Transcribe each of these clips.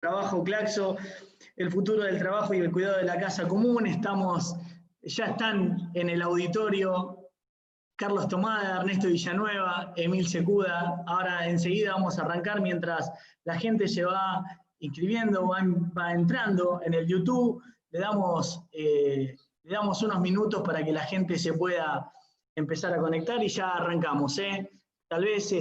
Trabajo Claxo, el futuro del trabajo y el cuidado de la casa común. Ya están en el auditorio Carlos Tomada, Ernesto Villanueva, Emil Secuda. Ahora enseguida vamos a arrancar mientras la gente se va inscribiendo, va entrando en el YouTube. Le damos unos minutos para que la gente se pueda empezar a conectar y ya arrancamos. Tal vez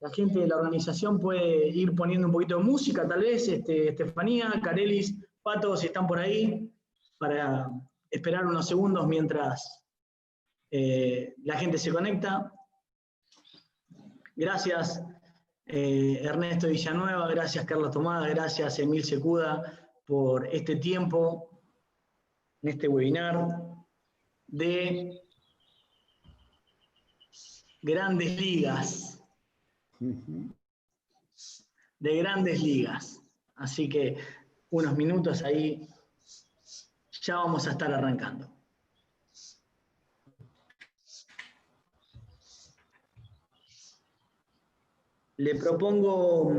la gente de la organización puede ir poniendo un poquito de música, tal vez, Estefanía, Carelis, Pato, si están por ahí, para esperar unos segundos mientras la gente se conecta. Gracias, Ernesto Villanueva, gracias, Carlos Tomada, gracias, Emil Secuda, por este tiempo, en este webinar de Grandes Ligas. De Grandes Ligas. Así que unos minutos ahí, ya vamos a estar arrancando. Le propongo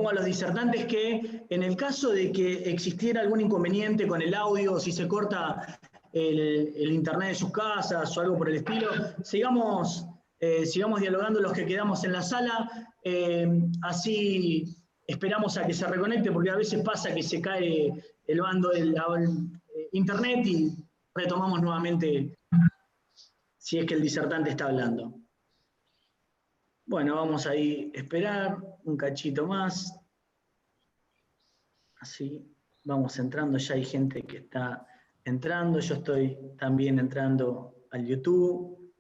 a los disertantes que en el caso de que existiera algún inconveniente con el audio, si se corta el internet de sus casas o algo por el estilo, sigamos dialogando los que quedamos en la sala, así esperamos a que se reconecte, porque a veces pasa que se cae el bando del internet y retomamos nuevamente si es que el disertante está hablando. Bueno, vamos ahí a esperar un cachito más. Así vamos entrando, ya hay gente que está entrando, yo estoy también entrando al YouTube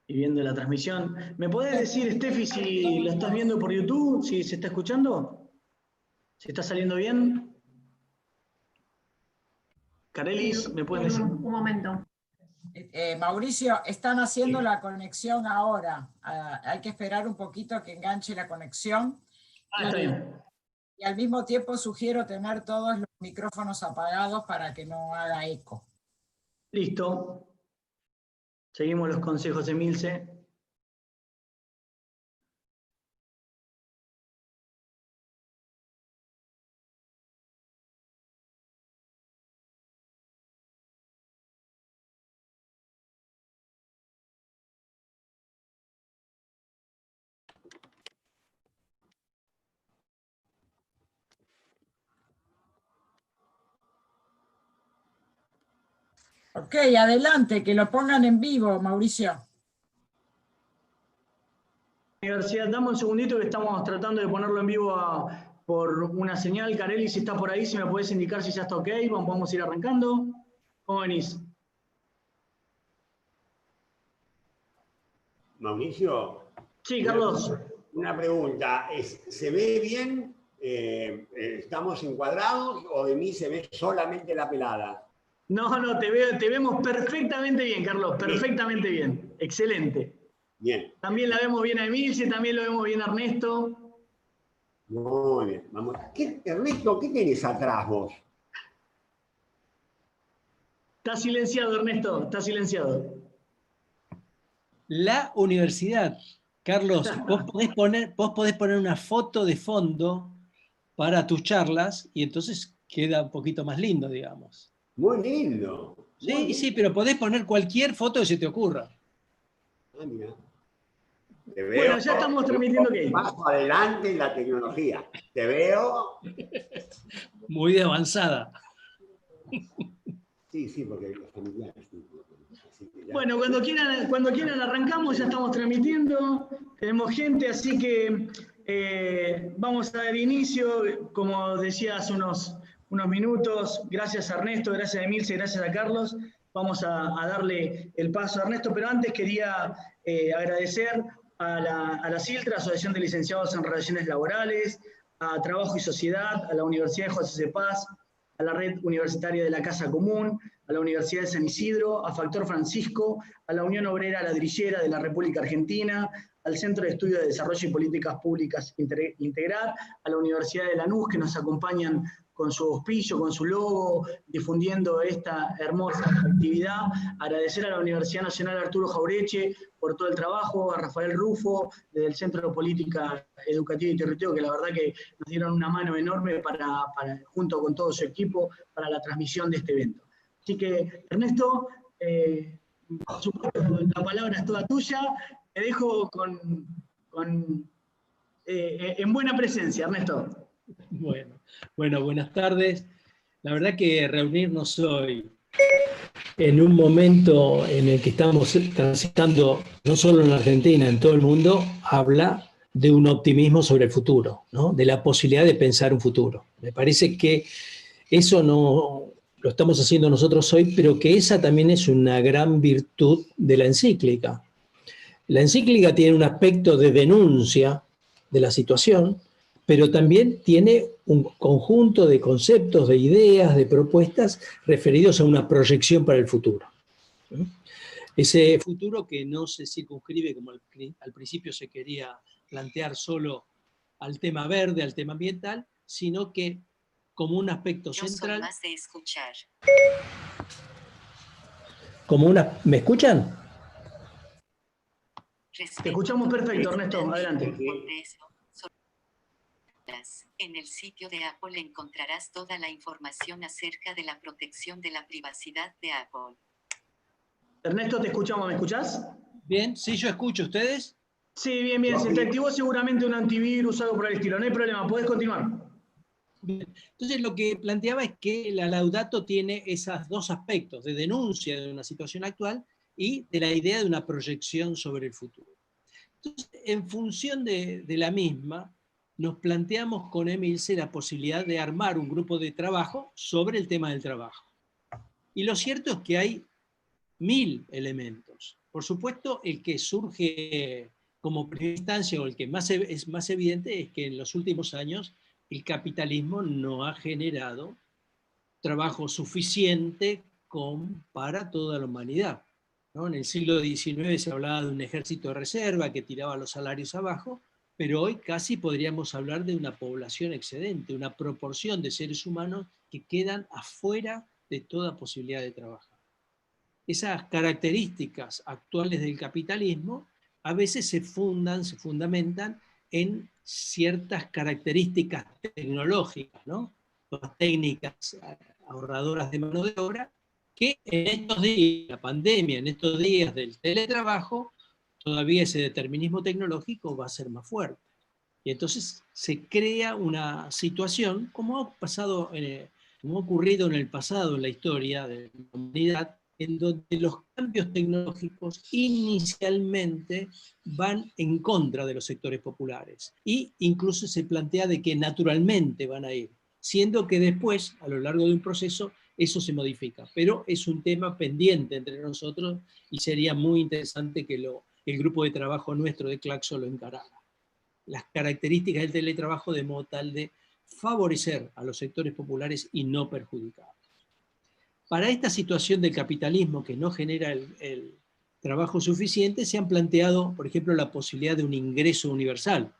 y viendo la transmisión. ¿Me podés decir, Steffi, si lo estás viendo por YouTube, si se está escuchando? ¿Si está saliendo bien? Carelis, ¿me pueden decir? Un momento. Mauricio, están haciendo la conexión ahora. Hay que esperar un poquito a que enganche la conexión. Está bien. Y al mismo tiempo sugiero tener todos los micrófonos apagados para que no haga eco. Listo. Seguimos los consejos de Emilce. Ok, adelante, que lo pongan en vivo, Mauricio. Universidad, dame un segundito que estamos tratando de ponerlo en vivo por una señal. Carelli, si estás por ahí, si me podés indicar si ya está ok, vamos a ir arrancando. ¿Cómo venís? Mauricio. Sí, Carlos. Una pregunta, ¿se ve bien? ¿Estamos encuadrados o de mí se ve solamente la pelada? No, te vemos perfectamente bien, Carlos, perfectamente bien. Excelente. Bien. También la vemos bien a Emilce, también lo vemos bien a Ernesto. Muy bien. Vamos. Ernesto, ¿qué tenés atrás vos? Está silenciado, Ernesto, está silenciado. La universidad. Carlos, vos podés poner una foto de fondo para tus charlas y entonces queda un poquito más lindo, digamos. Muy lindo. Sí, sí, pero podés poner cualquier foto que se te ocurra. Ah, mira. Te veo, bueno, ya estamos transmitiendo que paso adelante en la tecnología. Te veo. Muy de avanzada. Sí, porque los familiares. Bueno, cuando quieran arrancamos, ya estamos transmitiendo, tenemos gente, así que vamos a dar inicio, como decía hace unos minutos, gracias a Ernesto, gracias a Emilce, gracias a Carlos, vamos a darle el paso a Ernesto, pero antes quería agradecer a la CILTRA, Asociación de Licenciados en Relaciones Laborales, a Trabajo y Sociedad, a la Universidad de José C. Paz, a la Red Universitaria de la Casa Común, a la Universidad de San Isidro, a Factor Francisco, a la Unión Obrera Ladrillera de la República Argentina, al Centro de Estudio de Desarrollo y Políticas Públicas Integrar, a la Universidad de Lanús, que nos acompañan con su auspicio, con su logo, difundiendo esta hermosa actividad. Agradecer a la Universidad Nacional Arturo Jaureche por todo el trabajo, a Rafael Rufo, desde el Centro de Política Educativa y Territorio, que la verdad que nos dieron una mano enorme para, junto con todo su equipo, para la transmisión de este evento. Así que, Ernesto, por supuesto, la palabra es toda tuya. Te dejo en buena presencia, Ernesto. Bueno, buenas tardes. La verdad que reunirnos hoy en un momento en el que estamos transitando, no solo en Argentina, en todo el mundo, habla de un optimismo sobre el futuro, ¿no? De la posibilidad de pensar un futuro. Me parece que eso no lo estamos haciendo nosotros hoy, pero que esa también es una gran virtud de la encíclica. La encíclica tiene un aspecto de denuncia de la situación, pero también tiene un conjunto de conceptos, de ideas, de propuestas referidos a una proyección para el futuro. Ese futuro que no se circunscribe, como al principio se quería plantear, solo al tema verde, al tema ambiental, sino que como un aspecto central. Yo soy más de escuchar. ¿Me escuchan? Te escuchamos perfecto, Ernesto, adelante. En el sitio de Apple encontrarás toda la información acerca de la protección de la privacidad de Apple. Ernesto, te escuchamos, ¿me escuchás? Bien, sí, yo escucho. ¿Ustedes? Sí, bien, bien. Se te activó seguramente un antivirus, algo por el estilo. No hay problema, podés continuar. Bien. Entonces, lo que planteaba es que la Laudato tiene esos dos aspectos, de denuncia de una situación actual y de la idea de una proyección sobre el futuro. Entonces, en función de la misma, nos planteamos con Emilce la posibilidad de armar un grupo de trabajo sobre el tema del trabajo. Y lo cierto es que hay 1000 elementos. Por supuesto, el que surge como primera instancia, o el que es más evidente, es que en los últimos años el capitalismo no ha generado trabajo suficiente para toda la humanidad, ¿no? En el siglo XIX se hablaba de un ejército de reserva que tiraba los salarios abajo, pero hoy casi podríamos hablar de una población excedente, una proporción de seres humanos que quedan afuera de toda posibilidad de trabajar. Esas características actuales del capitalismo a veces se fundamentan en ciertas características tecnológicas, ¿no? Las técnicas ahorradoras de mano de obra, que en estos días, la pandemia, en estos días del teletrabajo, todavía ese determinismo tecnológico va a ser más fuerte. Y entonces se crea una situación, como ha ocurrido en el pasado, en la historia de la humanidad, en donde los cambios tecnológicos inicialmente van en contra de los sectores populares. Y incluso se plantea de que naturalmente van a ir, siendo que después, a lo largo de un proceso, eso se modifica. Pero es un tema pendiente entre nosotros y sería muy interesante que el grupo de trabajo nuestro de Claxo lo encarara. Las características del teletrabajo de modo tal de favorecer a los sectores populares y no perjudicarlos. Para esta situación del capitalismo que no genera el trabajo suficiente, se han planteado, por ejemplo, la posibilidad de un ingreso universal,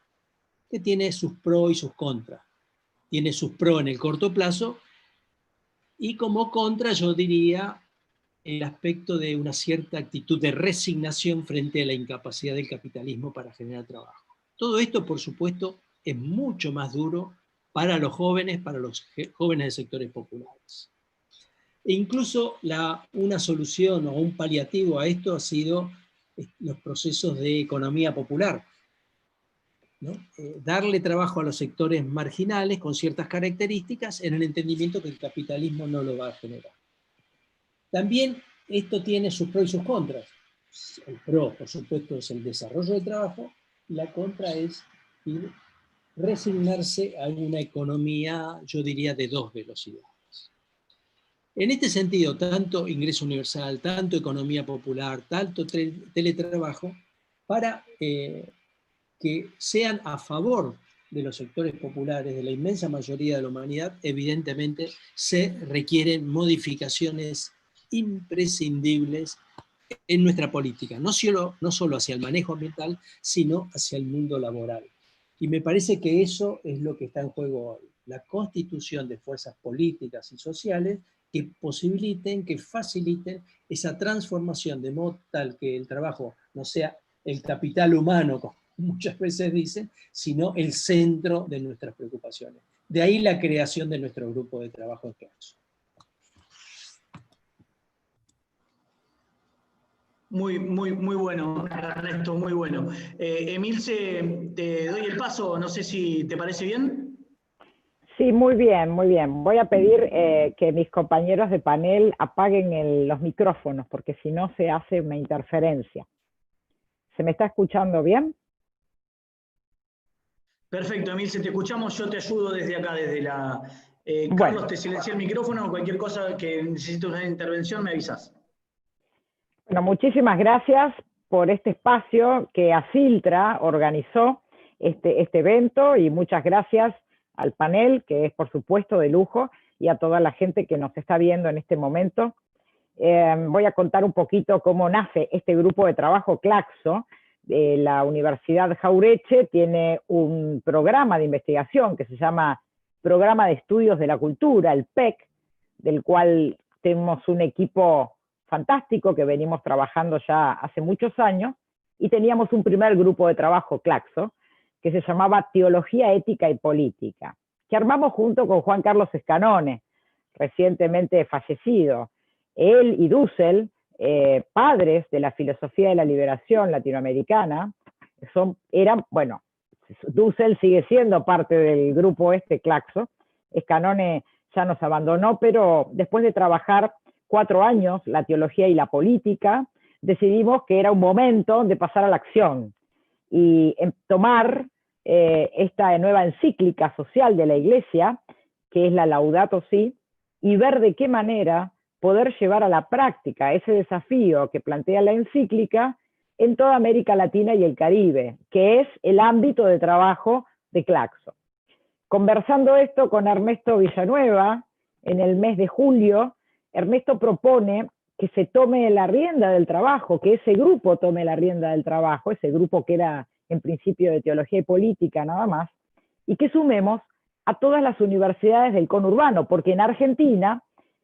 que tiene sus pros y sus contras. Tiene sus pros en el corto plazo, y como contra yo diría el aspecto de una cierta actitud de resignación frente a la incapacidad del capitalismo para generar trabajo. Todo esto, por supuesto, es mucho más duro para los jóvenes de sectores populares. E incluso una solución o un paliativo a esto ha sido los procesos de economía popular, ¿no? Darle trabajo a los sectores marginales con ciertas características en el entendimiento que el capitalismo no lo va a generar. También esto tiene sus pros y sus contras. El pro, por supuesto, es el desarrollo del trabajo, y la contra es resignarse a una economía, yo diría, de 2 velocidades. En este sentido, tanto ingreso universal, tanto economía popular, tanto teletrabajo, para que sean a favor de los sectores populares, de la inmensa mayoría de la humanidad, evidentemente se requieren modificaciones imprescindibles en nuestra política, no solo hacia el manejo ambiental, sino hacia el mundo laboral. Y me parece que eso es lo que está en juego hoy, la constitución de fuerzas políticas y sociales que posibiliten, que faciliten esa transformación de modo tal que el trabajo no sea el capital humano, como muchas veces dicen, sino el centro de nuestras preocupaciones. De ahí la creación de nuestro grupo de trabajo en Claxo. Muy bueno, Ernesto, muy bueno. Emilce, te doy el paso, no sé si te parece bien. Sí, muy bien, muy bien. Voy a pedir que mis compañeros de panel apaguen los micrófonos, porque si no se hace una interferencia. ¿Se me está escuchando bien? Perfecto, Emilce, te escuchamos, yo te ayudo desde acá, desde la... Bueno. Carlos, te silencié el micrófono, cualquier cosa que necesites una intervención me avisas. Bueno, muchísimas gracias por este espacio que Asiltra organizó este evento, y muchas gracias al panel, que es por supuesto de lujo, y a toda la gente que nos está viendo en este momento. Voy a contar un poquito cómo nace este grupo de trabajo Claxo. La Universidad Jauretche tiene un programa de investigación que se llama Programa de Estudios de la Cultura, el PEC, del cual tenemos un equipo fantástico que venimos trabajando ya hace muchos años, y teníamos un primer grupo de trabajo Claxo, que se llamaba Teología, Ética y Política, que armamos junto con Juan Carlos Escanone, recientemente fallecido. Él y Dussel, padres de la filosofía de la liberación latinoamericana, bueno, Dussel sigue siendo parte del grupo Claxo. Escanone ya nos abandonó, pero después de trabajar 4 años la teología y la política, decidimos que era un momento de pasar a la acción y tomar esta nueva encíclica social de la Iglesia, que es la Laudato Si, y ver de qué manera poder llevar a la práctica ese desafío que plantea la encíclica en toda América Latina y el Caribe, que es el ámbito de trabajo de Claxo. Conversando esto con Ernesto Villanueva, en el mes de julio, Ernesto propone que se tome la rienda del trabajo, que ese grupo tome la rienda del trabajo, ese grupo que era en principio de teología y política nada más, y que sumemos a todas las universidades del conurbano, porque en Argentina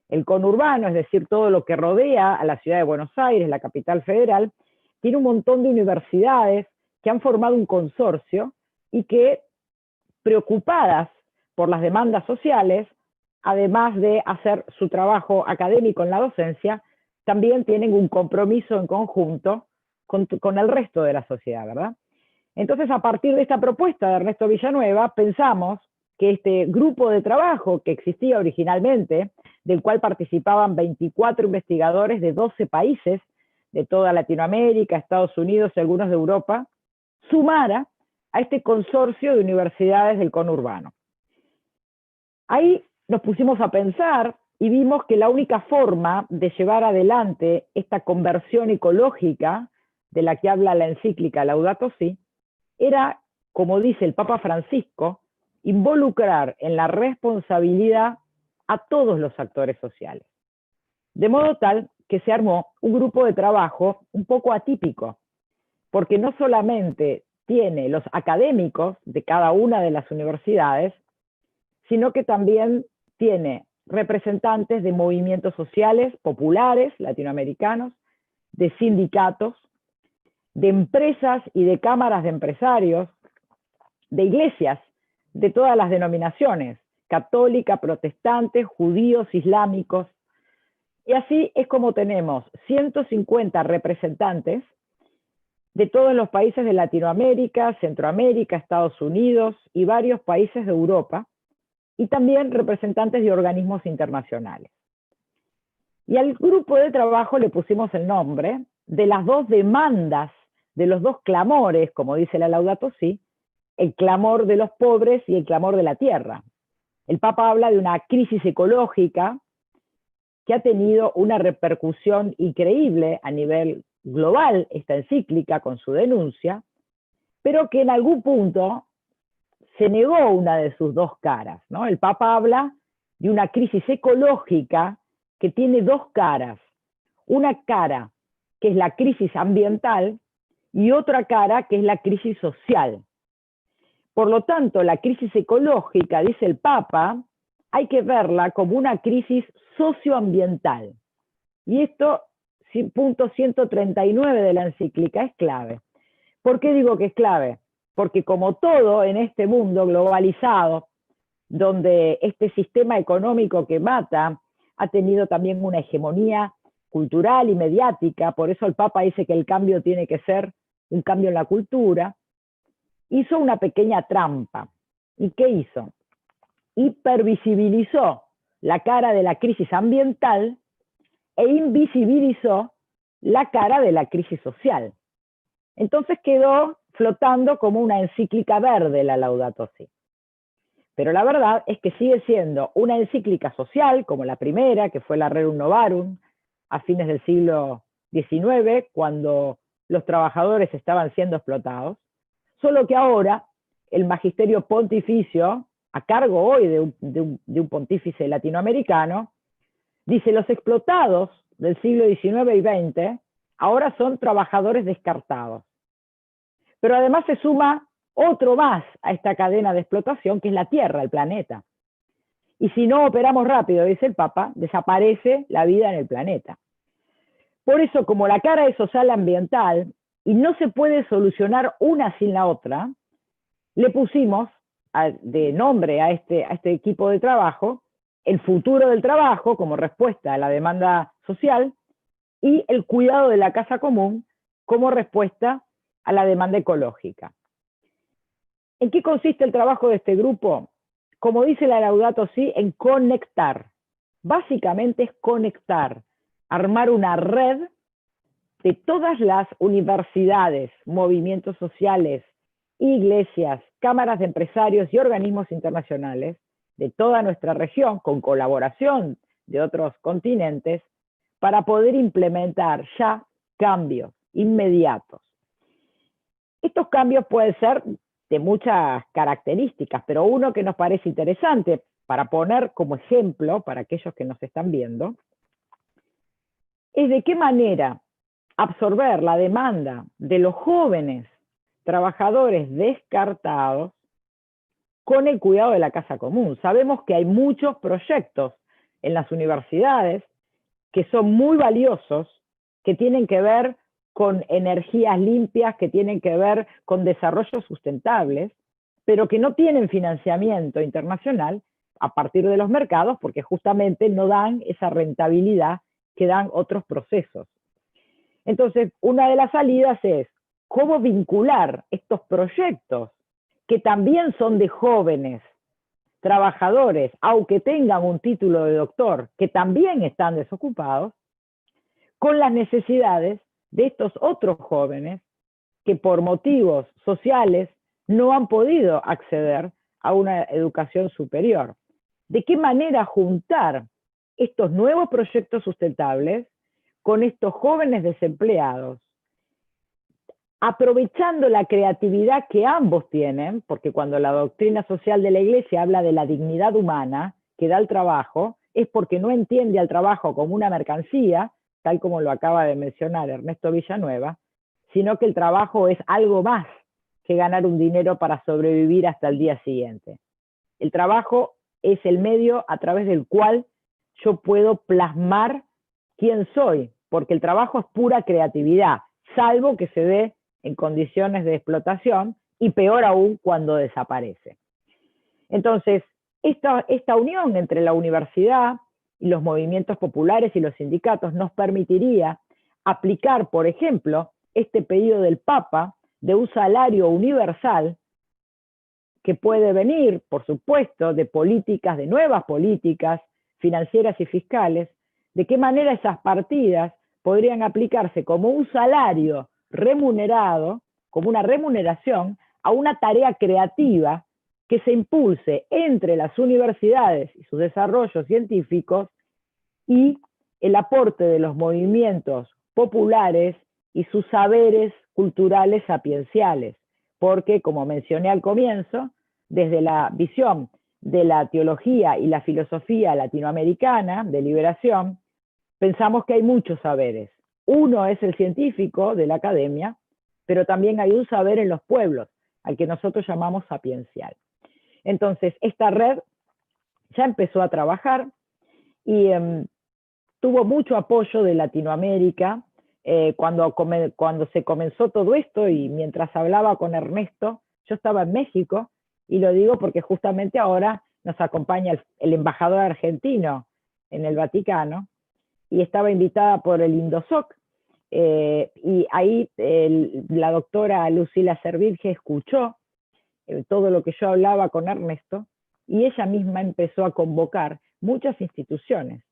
el conurbano, es decir, todo lo que rodea a la ciudad de Buenos Aires, la capital federal, tiene un montón de universidades que han formado un consorcio y que, preocupadas por las demandas sociales, además de hacer su trabajo académico en la docencia, también tienen un compromiso en conjunto con el resto de la sociedad, ¿verdad? Entonces, a partir de esta propuesta de Ernesto Villanueva, pensamos que este grupo de trabajo que existía originalmente, del cual participaban 24 investigadores de 12 países, de toda Latinoamérica, Estados Unidos y algunos de Europa, sumara a este consorcio de universidades del conurbano. Ahí nos pusimos a pensar y vimos que la única forma de llevar adelante esta conversión ecológica de la que habla la encíclica Laudato Si, era, como dice el Papa Francisco, involucrar en la responsabilidad a todos los actores sociales. De modo tal que se armó un grupo de trabajo un poco atípico, porque no solamente tiene los académicos de cada una de las universidades, sino que también tiene representantes de movimientos sociales populares latinoamericanos, de sindicatos, de empresas y de cámaras de empresarios, de iglesias de todas las denominaciones, católica, protestante, judíos, islámicos. Y así es como tenemos 150 representantes de todos los países de Latinoamérica, Centroamérica, Estados Unidos y varios países de Europa, y también representantes de organismos internacionales. Y al grupo de trabajo le pusimos el nombre de las 2 demandas, de los 2 clamores, como dice la Laudato Si, el clamor de los pobres y el clamor de la tierra. El Papa habla de una crisis ecológica que ha tenido una repercusión increíble a nivel global, esta encíclica con su denuncia, pero que en algún punto se negó una de sus 2 caras, ¿no? El Papa habla de una crisis ecológica que tiene 2 caras. una cara que es la crisis ambiental y otra cara que es la crisis social. Por lo tanto, la crisis ecológica, dice el Papa, hay que verla como una crisis socioambiental. Y esto, punto 139 de la encíclica, es clave. ¿Por qué digo que es clave? Porque como todo en este mundo globalizado, donde este sistema económico que mata ha tenido también una hegemonía cultural y mediática, por eso el Papa dice que el cambio tiene que ser un cambio en la cultura, hizo una pequeña trampa. ¿Y qué hizo? Hipervisibilizó la cara de la crisis ambiental e invisibilizó la cara de la crisis social. Entonces quedó flotando como una encíclica verde la Laudato Si. Pero la verdad es que sigue siendo una encíclica social, como la primera, que fue la Rerum Novarum, a fines del siglo XIX, cuando los trabajadores estaban siendo explotados, solo que ahora el magisterio pontificio, a cargo hoy de un pontífice latinoamericano, dice: los explotados del siglo XIX y XX ahora son trabajadores descartados. Pero además se suma otro más a esta cadena de explotación, que es la Tierra, el planeta. Y si no operamos rápido, dice el Papa, desaparece la vida en el planeta. Por eso, como la cara es social ambiental y no se puede solucionar una sin la otra, le pusimos de nombre a este equipo de trabajo el futuro del trabajo como respuesta a la demanda social y el cuidado de la casa común como respuesta a la demanda ecológica. ¿En qué consiste el trabajo de este grupo? Como dice la Laudato Si, en conectar. Básicamente es conectar, armar una red de todas las universidades, movimientos sociales, iglesias, cámaras de empresarios y organismos internacionales de toda nuestra región, con colaboración de otros continentes, para poder implementar ya cambios inmediatos. Estos cambios pueden ser de muchas características, pero uno que nos parece interesante para poner como ejemplo para aquellos que nos están viendo, es de qué manera absorber la demanda de los jóvenes trabajadores descartados con el cuidado de la casa común. Sabemos que hay muchos proyectos en las universidades que son muy valiosos, que tienen que ver con energías limpias, que tienen que ver con desarrollos sustentables, pero que no tienen financiamiento internacional a partir de los mercados, porque justamente no dan esa rentabilidad que dan otros procesos. Entonces, una de las salidas es cómo vincular estos proyectos, que también son de jóvenes trabajadores, aunque tengan un título de doctor, que también están desocupados, con las necesidades de estos otros jóvenes que por motivos sociales no han podido acceder a una educación superior. ¿De qué manera juntar estos nuevos proyectos sustentables con estos jóvenes desempleados, aprovechando la creatividad que ambos tienen, porque cuando la doctrina social de la Iglesia habla de la dignidad humana que da el trabajo, es porque no entiende al trabajo como una mercancía, tal como lo acaba de mencionar Ernesto Villanueva, sino que el trabajo es algo más que ganar un dinero para sobrevivir hasta el día siguiente. El trabajo es el medio a través del cual yo puedo plasmar quién soy, porque el trabajo es pura creatividad, salvo que se dé en condiciones de explotación y peor aún cuando desaparece. Entonces, esta unión entre la universidad y los movimientos populares y los sindicatos nos permitiría aplicar, por ejemplo, este pedido del Papa de un salario universal que puede venir, por supuesto, de políticas, de nuevas políticas financieras y fiscales, de qué manera esas partidas podrían aplicarse como un salario remunerado, como una remuneración a una tarea creativa que se impulse entre las universidades y sus desarrollos científicos y el aporte de los movimientos populares y sus saberes culturales sapienciales, porque, como mencioné al comienzo, desde la visión de la teología y la filosofía latinoamericana de liberación, pensamos que hay muchos saberes. Uno es el científico de la academia, pero también hay un saber en los pueblos, al que nosotros llamamos sapiencial. Entonces, esta red ya empezó a trabajar y tuvo mucho apoyo de Latinoamérica. Cuando se comenzó todo esto, y mientras hablaba con Ernesto, yo estaba en México, y lo digo porque justamente ahora nos acompaña el embajador argentino en el Vaticano, y estaba invitada por el Indosoc, y ahí la doctora Lucila Servirge escuchó todo lo que yo hablaba con Ernesto, y ella misma empezó a convocar muchas instituciones,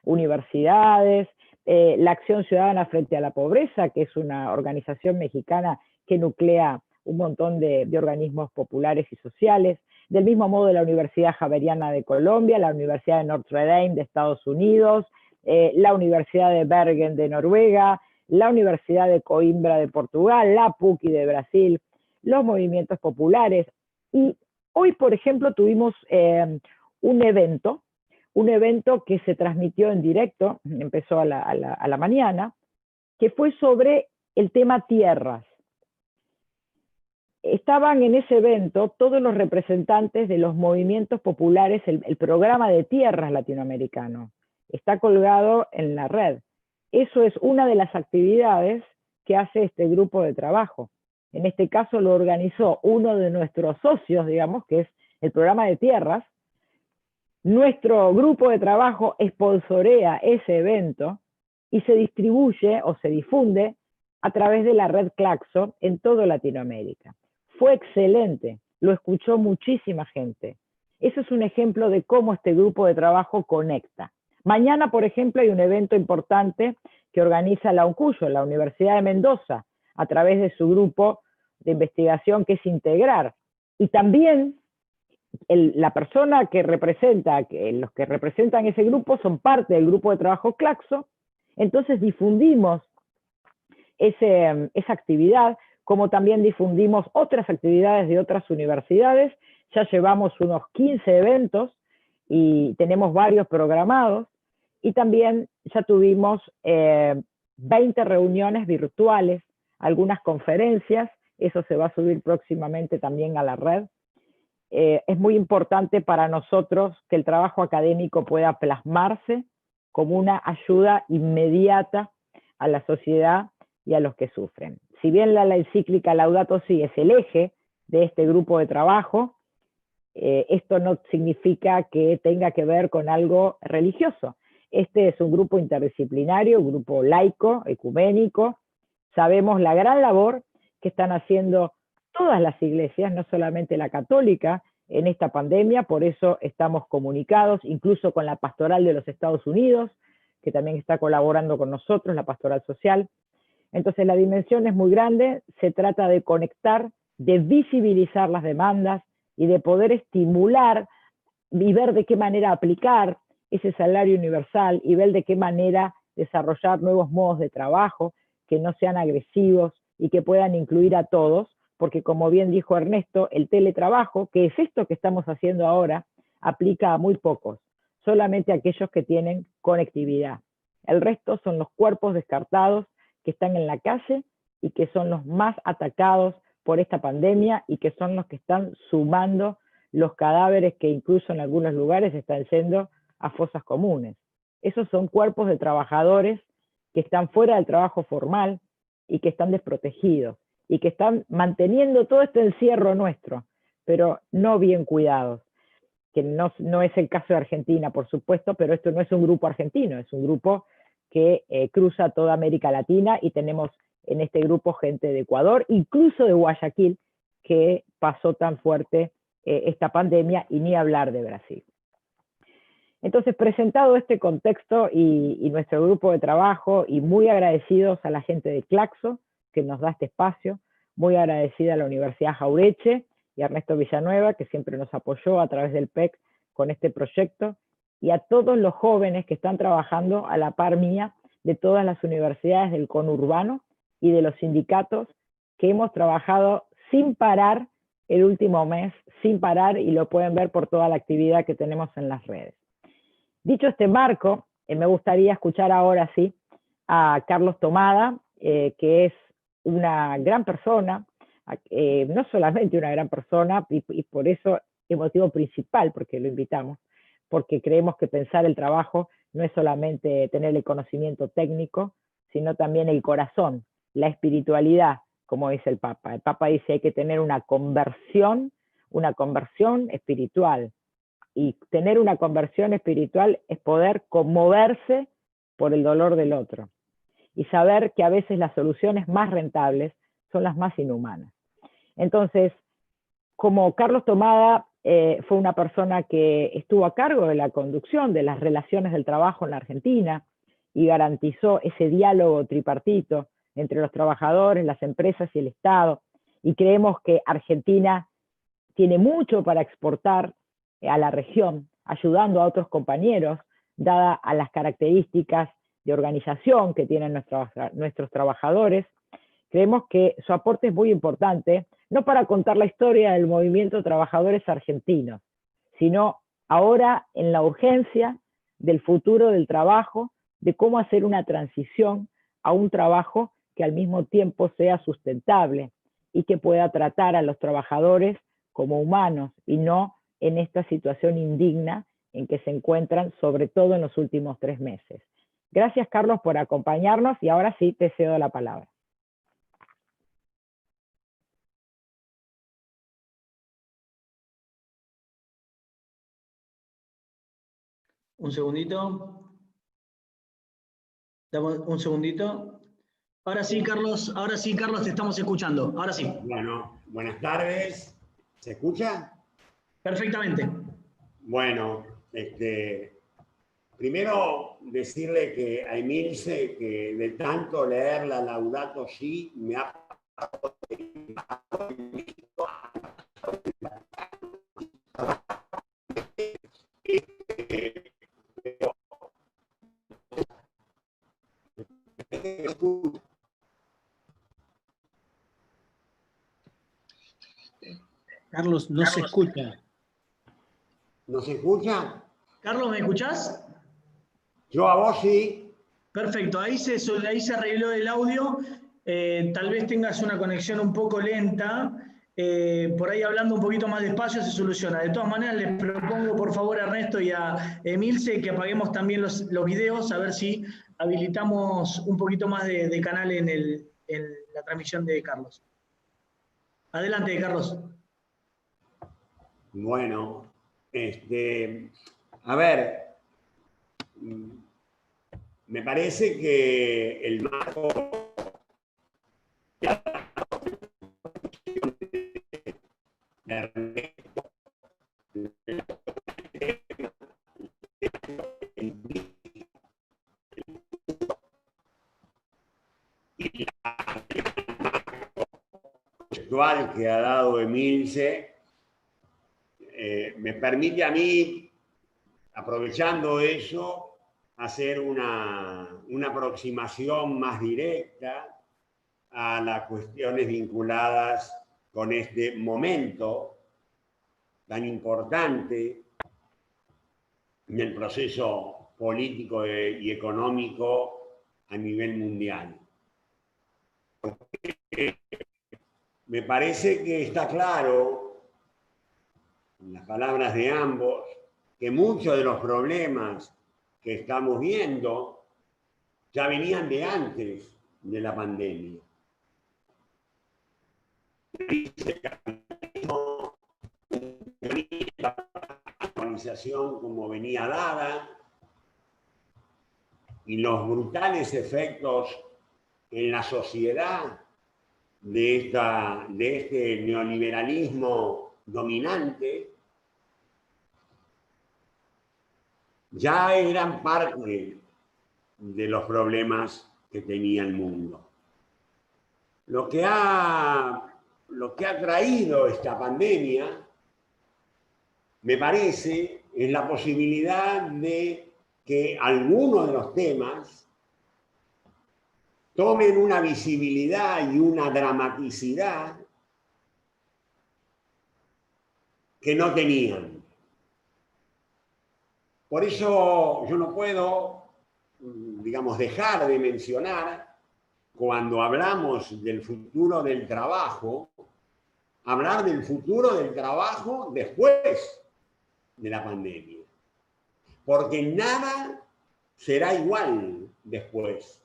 universidades, la Acción Ciudadana Frente a la Pobreza, que es una organización mexicana que nuclea un montón de organismos populares y sociales, del mismo modo la Universidad Javeriana de Colombia, la Universidad de Notre Dame de Estados Unidos, la Universidad de Bergen de Noruega, la Universidad de Coimbra de Portugal, la PUC de Brasil, los movimientos populares. Y hoy, por ejemplo, tuvimos un evento que se transmitió en directo, empezó a la mañana, que fue sobre el tema tierras. Estaban en ese evento todos los representantes de los movimientos populares, el programa de tierras latinoamericano. Está colgado en la red. Eso es una de las actividades que hace este grupo de trabajo. En este caso lo organizó uno de nuestros socios, digamos, que es el programa de tierras. Nuestro grupo de trabajo sponsorea ese evento y se distribuye o se difunde a través de la red Claxo en toda Latinoamérica. Fue excelente, lo escuchó muchísima gente. Eso es un ejemplo de cómo este grupo de trabajo conecta. Mañana, por ejemplo, hay un evento importante que organiza la UNCUYO, la Universidad de Mendoza, a través de su grupo de investigación, que es Integrar. Y también la persona que representa, los que representan ese grupo son parte del grupo de trabajo Claxo. Entonces difundimos esa actividad, como también difundimos otras actividades de otras universidades. Ya llevamos unos 15 eventos y tenemos varios programados, y también ya tuvimos 20 reuniones virtuales, algunas conferencias. Eso se va a subir próximamente también a la red. Es muy importante para nosotros que el trabajo académico pueda plasmarse como una ayuda inmediata a la sociedad y a los que sufren. Si bien la encíclica Laudato Si es el eje de este grupo de trabajo, esto no significa que tenga que ver con algo religioso. Este es un grupo interdisciplinario, un grupo laico, ecuménico. Sabemos la gran labor que están haciendo todas las iglesias, no solamente la católica, en esta pandemia. Por eso estamos comunicados, incluso con la Pastoral de los Estados Unidos, que también está colaborando con nosotros, la Pastoral Social. Entonces la dimensión es muy grande, se trata de conectar, de visibilizar las demandas y de poder estimular y ver de qué manera aplicar ese salario universal, y ver de qué manera desarrollar nuevos modos de trabajo que no sean agresivos y que puedan incluir a todos, porque como bien dijo Ernesto, el teletrabajo, que es esto que estamos haciendo ahora, aplica a muy pocos, solamente a aquellos que tienen conectividad. El resto son los cuerpos descartados que están en la calle y que son los más atacados por esta pandemia, y que son los que están sumando los cadáveres que incluso en algunos lugares están yendo a fosas comunes. Esos son cuerpos de trabajadores que están fuera del trabajo formal y que están desprotegidos y que están manteniendo todo este encierro nuestro, pero no bien cuidados, que no es el caso de Argentina, por supuesto, pero esto no es un grupo argentino, es un grupo que cruza toda América Latina, y tenemos en este grupo gente de Ecuador, incluso de Guayaquil, que pasó tan fuerte esta pandemia, y ni hablar de Brasil. Entonces, presentado este contexto y nuestro grupo de trabajo, y muy agradecidos a la gente de Claxo, que nos da este espacio, muy agradecida a la Universidad Jauretche y a Ernesto Villanueva, que siempre nos apoyó a través del PEC con este proyecto, y a todos los jóvenes que están trabajando a la par mía de todas las universidades del conurbano y de los sindicatos, que hemos trabajado sin parar el último mes, sin parar, y lo pueden ver por toda la actividad que tenemos en las redes. Dicho este marco, me gustaría escuchar ahora sí a Carlos Tomada, que es una gran persona, no solamente una gran persona, y por eso el motivo principal porque lo invitamos, porque creemos que pensar el trabajo no es solamente tener el conocimiento técnico, sino también el corazón, la espiritualidad, como dice el Papa. El Papa dice que hay que tener una conversión espiritual. Y tener una conversión espiritual es poder conmoverse por el dolor del otro. Y saber que a veces las soluciones más rentables son las más inhumanas. Entonces, como Carlos Tomada fue una persona que estuvo a cargo de la conducción de las relaciones del trabajo en la Argentina y garantizó ese diálogo tripartito entre los trabajadores, las empresas y el Estado, y creemos que Argentina tiene mucho para exportar a la región, ayudando a otros compañeros, dada a las características de organización que tienen nuestros trabajadores. Creemos que su aporte es muy importante, no para contar la historia del movimiento de trabajadores argentinos, sino ahora en la urgencia del futuro del trabajo, de cómo hacer una transición a un trabajo que al mismo tiempo sea sustentable y que pueda tratar a los trabajadores como humanos y no en esta situación indigna en que se encuentran, sobre todo en los últimos 3 meses. Gracias, Carlos, por acompañarnos y ahora sí te cedo la palabra. Un segundito. Dame un segundito. Ahora sí, Carlos, te estamos escuchando. Ahora sí. Bueno, buenas tardes. ¿Se escucha? Perfectamente. Bueno, primero decirle que a Emilce, que de tanto leer la Laudato Si, me ha Carlos, no se escucha. ¿No se escucha? Carlos, ¿me escuchás? Yo a vos sí. Perfecto, ahí se arregló el audio. Tal vez tengas una conexión un poco lenta. Por ahí hablando un poquito más despacio se soluciona. De todas maneras, les propongo por favor a Ernesto y a Emilce que apaguemos también los videos, a ver si habilitamos un poquito más de canal en la transmisión de Carlos. Adelante, Carlos. Bueno, a ver, me parece que el marco actual que ha dado Emilce me permite a mí, aprovechando eso, hacer una aproximación más directa a las cuestiones vinculadas con este momento tan importante en el proceso político y económico a nivel mundial. Me parece que está claro, en las palabras de ambos, que muchos de los problemas que estamos viendo ya venían de antes de la pandemia. La organización como venía dada y los brutales efectos en la sociedad de este neoliberalismo dominante ya eran parte de los problemas que tenía el mundo. Lo que ha traído esta pandemia, me parece, es la posibilidad de que algunos de los temas tomen una visibilidad y una dramaticidad que no tenían. Por eso yo no puedo digamos, dejar de mencionar cuando hablamos del futuro del trabajo, hablar del futuro del trabajo después de la pandemia. Porque nada será igual después.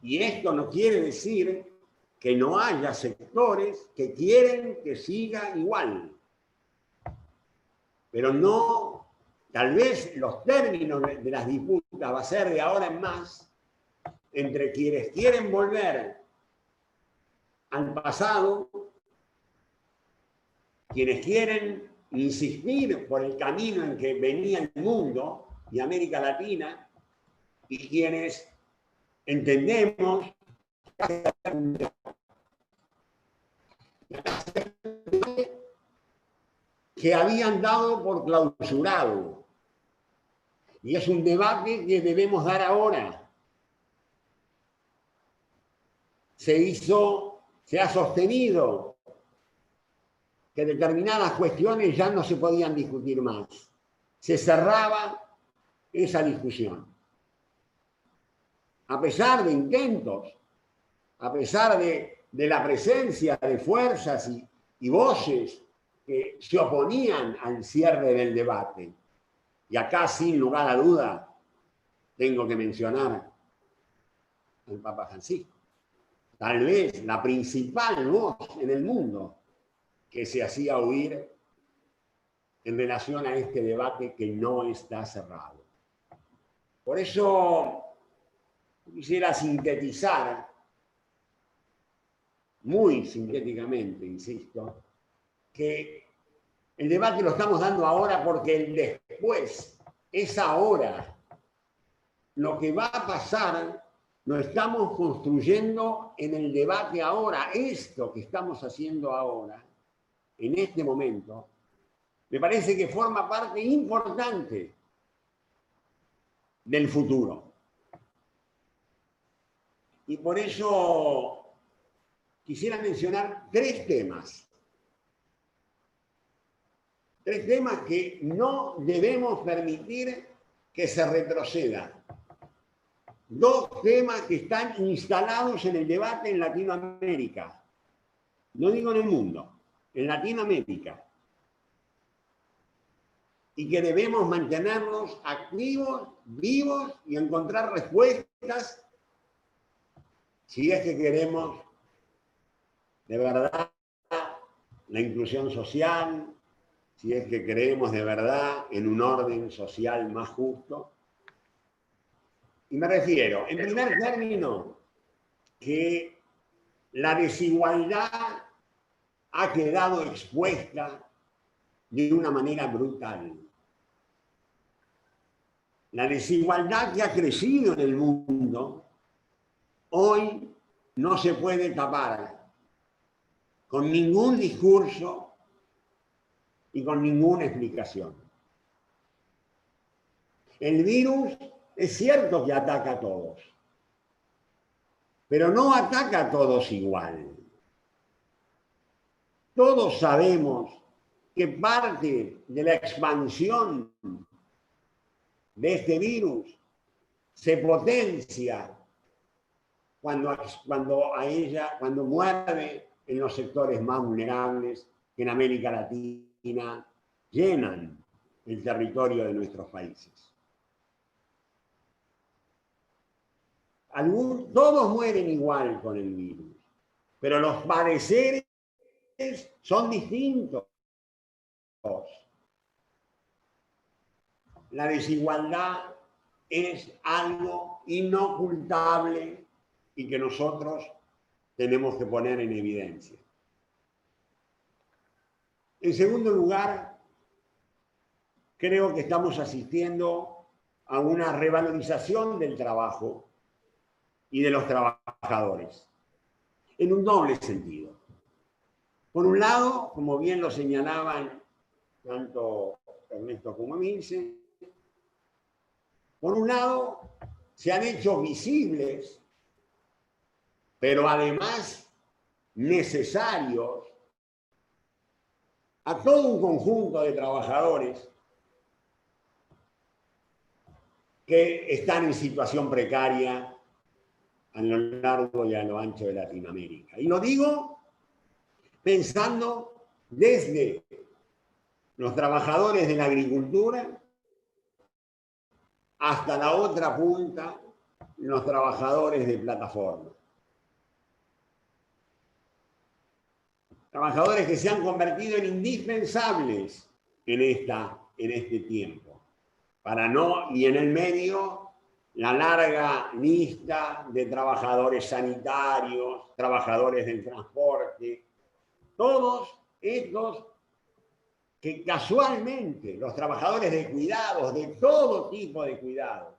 Y esto no quiere decir que no haya sectores que quieren que siga igual. Pero no, tal vez los términos de las disputas va a ser de ahora en más entre quienes quieren volver al pasado, quienes quieren insistir por el camino en que venía el mundo y América Latina, y quienes entendemos que habían dado por clausurado. Y es un debate que debemos dar ahora. Se ha sostenido que determinadas cuestiones ya no se podían discutir más. Se cerraba esa discusión. A pesar de intentos, a pesar de la presencia de fuerzas y voces que se oponían al cierre del debate. Y acá, sin lugar a duda, tengo que mencionar al Papa Francisco. Tal vez la principal voz en el mundo que se hacía oír en relación a este debate que no está cerrado. Por eso quisiera sintetizar, muy sintéticamente, insisto, que el debate lo estamos dando ahora porque el después es ahora. Lo que va a pasar lo estamos construyendo en el debate ahora. Esto que estamos haciendo ahora, en este momento, me parece que forma parte importante del futuro. Y por eso quisiera mencionar tres temas que no debemos permitir que se retroceda. Dos temas que están instalados en el debate en Latinoamérica. No digo en el mundo, en Latinoamérica. Y que debemos mantenernos activos, vivos y encontrar respuestas si es que queremos de verdad la inclusión social, si es que creemos de verdad en un orden social más justo. Y me refiero, en primer término, que la desigualdad ha quedado expuesta de una manera brutal. La desigualdad que ha crecido en el mundo, hoy no se puede tapar con ningún discurso y con ninguna explicación. El virus es cierto que ataca a todos, pero no ataca a todos igual. Todos sabemos que parte de la expansión de este virus se potencia cuando muerde en los sectores más vulnerables que en América Latina llenan el territorio de nuestros países. Todos mueren igual con el virus, pero los padeceres son distintos. La desigualdad es algo inocultable y que nosotros tenemos que poner en evidencia. En segundo lugar, creo que estamos asistiendo a una revalorización del trabajo y de los trabajadores, en un doble sentido. Por un lado, como bien lo señalaban tanto Ernesto como Emilce, por un lado, se han hecho visibles, pero además necesarios, a todo un conjunto de trabajadores que están en situación precaria a lo largo y a lo ancho de Latinoamérica. Y lo digo pensando desde los trabajadores de la agricultura hasta la otra punta, los trabajadores de plataforma. Trabajadores que se han convertido en indispensables en este tiempo. Y en el medio, la larga lista de trabajadores sanitarios, trabajadores del transporte, todos estos que casualmente, los trabajadores de cuidados, de todo tipo de cuidados,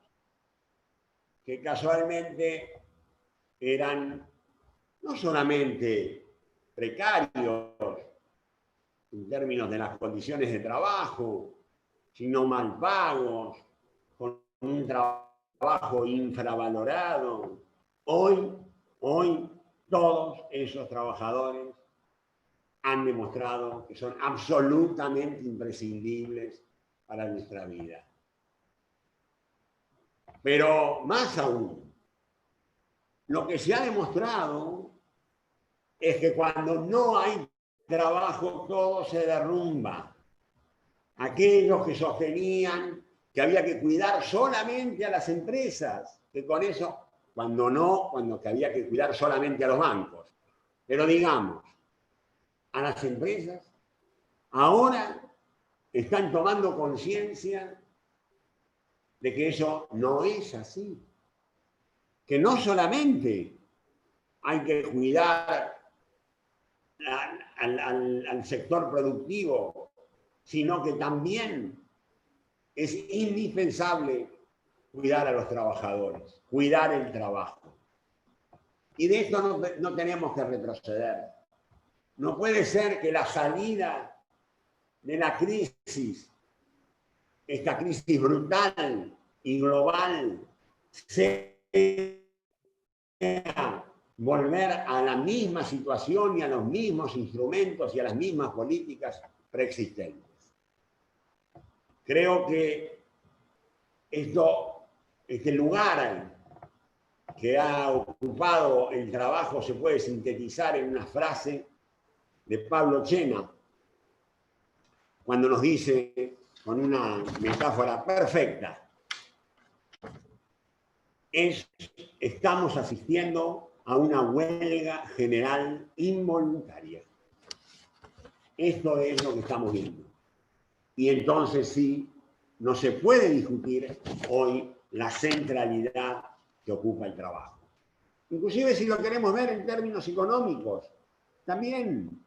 que casualmente eran no solamente precarios en términos de las condiciones de trabajo, sino mal pagos, con un trabajo infravalorado. Hoy todos esos trabajadores han demostrado que son absolutamente imprescindibles para nuestra vida. Pero más aún, lo que se ha demostrado es que cuando no hay trabajo todo se derrumba. Aquellos que sostenían que había que cuidar solamente a las empresas, que con eso, cuando que había que cuidar solamente a los bancos, pero digamos, a las empresas, ahora están tomando conciencia de que eso no es así. Que no solamente hay que cuidar al sector productivo, sino que también es indispensable cuidar a los trabajadores, cuidar el trabajo. Y de esto no tenemos que retroceder. No puede ser que la salida de la crisis, esta crisis brutal y global, sea volver a la misma situación y a los mismos instrumentos y a las mismas políticas preexistentes. Creo que este lugar que ha ocupado el trabajo se puede sintetizar en una frase de Pablo Chena, cuando nos dice, con una metáfora perfecta, estamos asistiendo a una huelga general involuntaria. Esto es lo que estamos viendo. Y entonces sí, no se puede discutir hoy la centralidad que ocupa el trabajo. Inclusive si lo queremos ver en términos económicos, también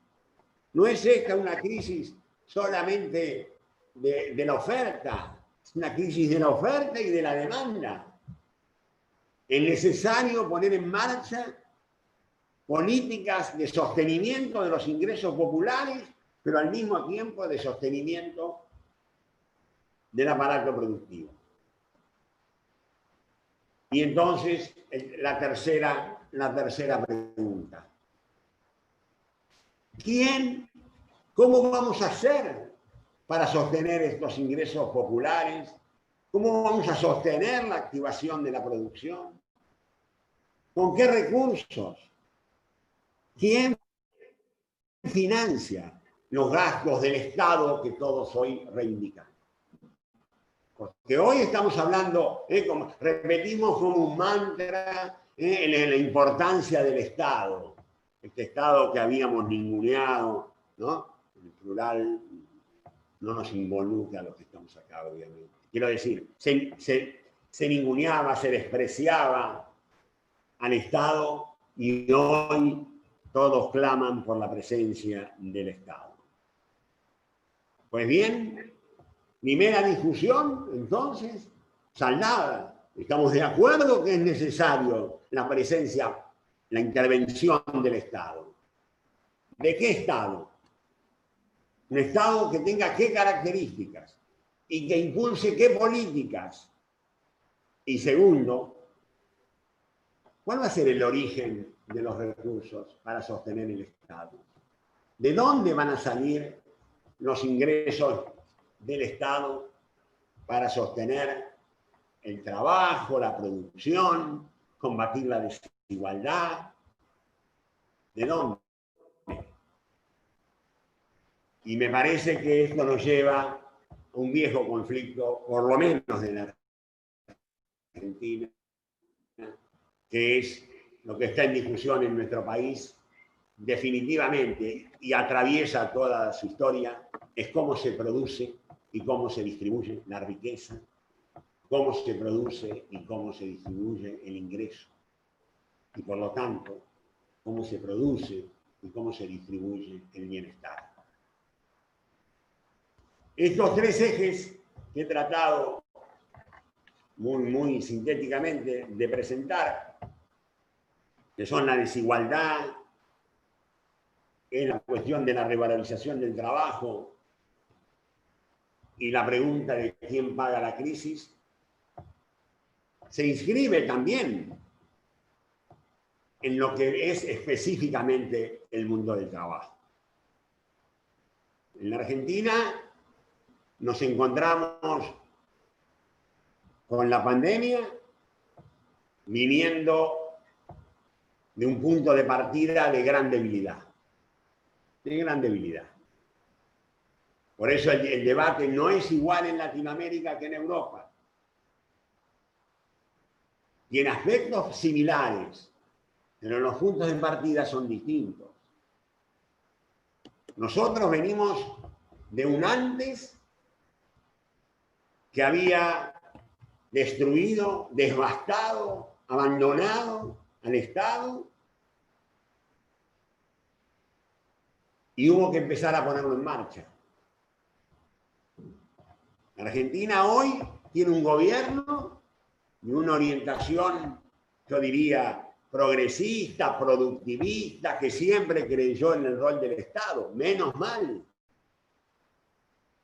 no es esta una crisis solamente de la oferta, es una crisis de la oferta y de la demanda. Es necesario poner en marcha políticas de sostenimiento de los ingresos populares, pero al mismo tiempo de sostenimiento del aparato productivo. Y entonces, la tercera pregunta. ¿Cómo vamos a hacer para sostener estos ingresos populares? ¿Cómo vamos a sostener la activación de la producción? ¿Con qué recursos? ¿Quién financia los gastos del Estado que todos hoy reivindican? Porque hoy estamos hablando, repetimos como un mantra la importancia del Estado. Este Estado que habíamos ninguneado, ¿no? En el plural no nos involucra a los que estamos acá, obviamente. Quiero decir, se ninguneaba, se despreciaba al Estado y hoy todos claman por la presencia del Estado. Pues bien, primera discusión, entonces, saldada. Estamos de acuerdo que es necesario la presencia, la intervención del Estado. ¿De qué Estado? Un Estado que tenga qué características y que impulse qué políticas. Y segundo, ¿cuál va a ser el origen de los recursos para sostener el Estado? ¿De dónde van a salir los ingresos del Estado para sostener el trabajo, la producción, combatir la desigualdad. ¿De dónde? Y me parece que esto nos lleva a un viejo conflicto, por lo menos de la Argentina, que es lo que está en discusión en nuestro país definitivamente y atraviesa toda su historia, es cómo se produce y cómo se distribuye la riqueza, cómo se produce y cómo se distribuye el ingreso, y por lo tanto, cómo se produce y cómo se distribuye el bienestar. Estos tres ejes que he tratado muy sintéticamente de presentar, que son la desigualdad, es la cuestión de la revalorización del trabajo y la pregunta de quién paga la crisis, se inscribe también en lo que es específicamente el mundo del trabajo. En la Argentina nos encontramos con la pandemia viniendo de un punto de partida de gran debilidad. De gran debilidad. Por eso el debate no es igual en Latinoamérica que en Europa. Tiene aspectos similares, pero los puntos de partida son distintos. Nosotros venimos de un antes que había destruido, devastado, abandonado al Estado, y hubo que empezar a ponerlo en marcha. Argentina hoy tiene un gobierno de una orientación, yo diría, progresista, productivista, que siempre creyó en el rol del Estado, menos mal.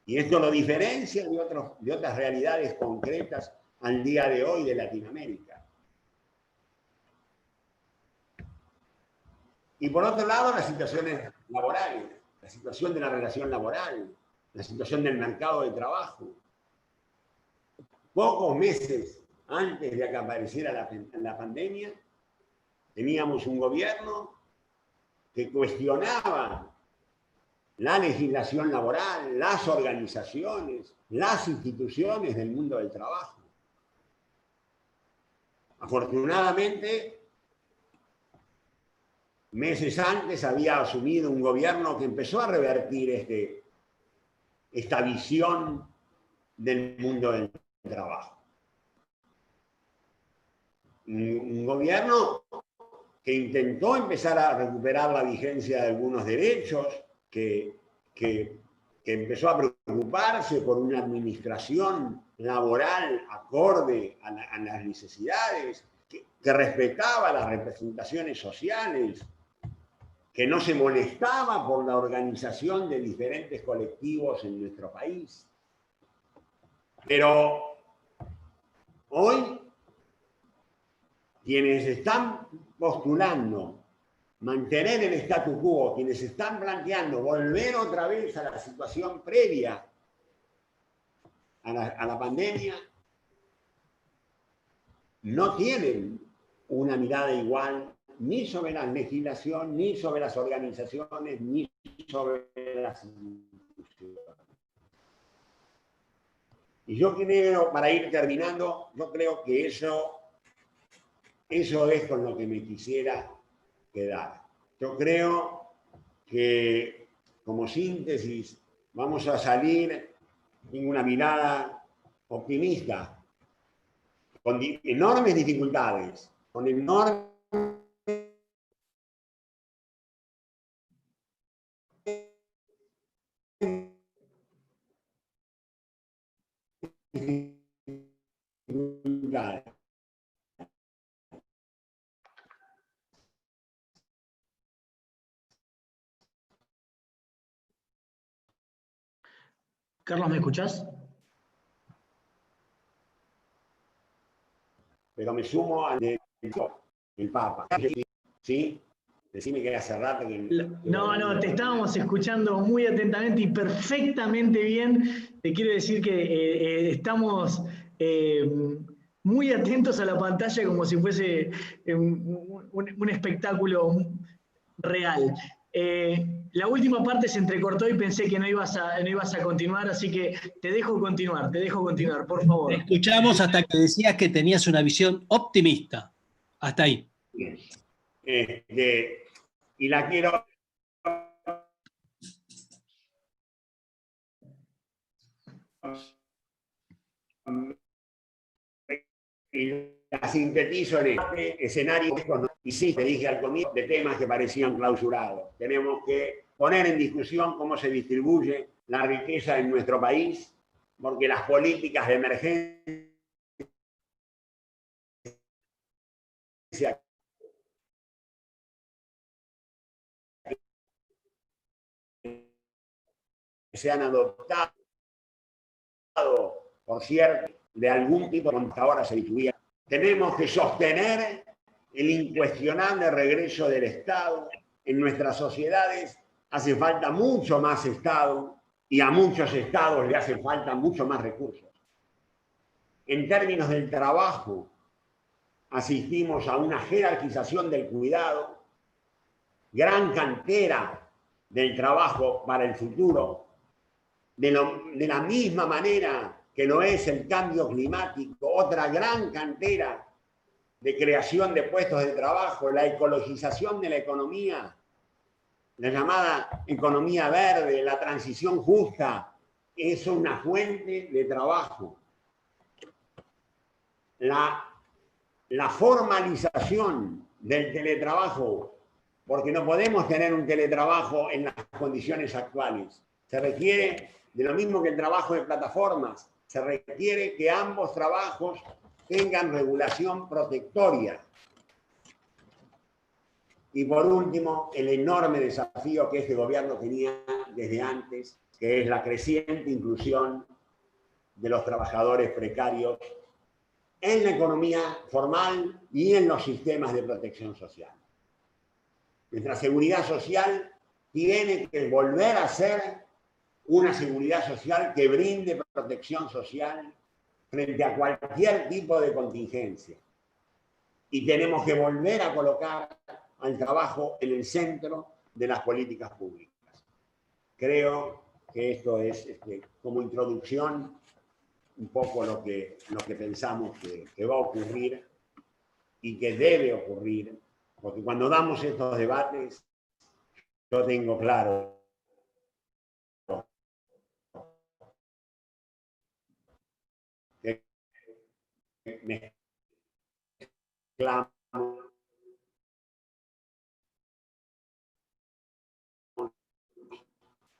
Y esto lo diferencia de otras realidades concretas al día de hoy de Latinoamérica. Y por otro lado, las situaciones laborales, la situación de la relación laboral, la situación del mercado de trabajo. Pocos meses antes de que apareciera la pandemia, teníamos un gobierno que cuestionaba la legislación laboral, las organizaciones, las instituciones del mundo del trabajo. Afortunadamente, meses antes había asumido un gobierno que empezó a revertir esta visión del mundo del trabajo. Un gobierno que intentó empezar a recuperar la vigencia de algunos derechos, que empezó a preocuparse por una administración laboral acorde a las necesidades, que respetaba las representaciones sociales, que no se molestaba por la organización de diferentes colectivos en nuestro país. Pero hoy, quienes están postulando mantener el statu quo, quienes están planteando volver otra vez a la situación previa a la pandemia, no tienen una mirada igual ni sobre la legislación, ni sobre las organizaciones, ni sobre las instituciones. Y yo creo, para ir terminando, yo creo que eso es con lo que me quisiera quedar. Yo creo que, como síntesis, vamos a salir en una mirada optimista, con enormes dificultades, con enormes dificultades. Carlos, ¿me escuchás? Pero me sumo al del Papa. ¿Sí? Decime que hace rato que... No, te estábamos escuchando muy atentamente y perfectamente bien. Te quiero decir que estamos muy atentos a la pantalla como si fuese un espectáculo real. La última parte se entrecortó y pensé que no ibas a continuar, así que te dejo continuar, por favor. Te escuchamos hasta que decías que tenías una visión optimista. Hasta ahí. Bien. Y la quiero... Y la sintetizo en este escenario, y sí, te dije al comienzo, de temas que parecían clausurados. Tenemos que poner en discusión cómo se distribuye la riqueza en nuestro país, porque las políticas de emergencia que se han adoptado, por cierto, de algún tipo que hasta ahora se distribuía. Tenemos que sostener el incuestionable regreso del Estado. En nuestras sociedades hace falta mucho más Estado y a muchos estados le hace falta mucho más recursos. En términos del trabajo, asistimos a una jerarquización del cuidado, gran cantera del trabajo para el futuro, de la misma manera que lo es el cambio climático, otra gran cantera de creación de puestos de trabajo, la ecologización de la economía, la llamada economía verde, la transición justa, es una fuente de trabajo. La formalización del teletrabajo, porque no podemos tener un teletrabajo en las condiciones actuales. Se requiere de lo mismo que el trabajo de plataformas, se requiere que ambos trabajos tengan regulación protectoria. Y por último, el enorme desafío que este gobierno tenía desde antes, que es la creciente inclusión de los trabajadores precarios en la economía formal y en los sistemas de protección social. Nuestra seguridad social tiene que volver a ser una seguridad social que brinde protección social frente a cualquier tipo de contingencia. Y tenemos que volver a colocar al trabajo en el centro de las políticas públicas. Creo que esto es, como introducción, un poco lo que pensamos que va a ocurrir y que debe ocurrir, porque cuando damos estos debates, yo tengo claro que mezclamos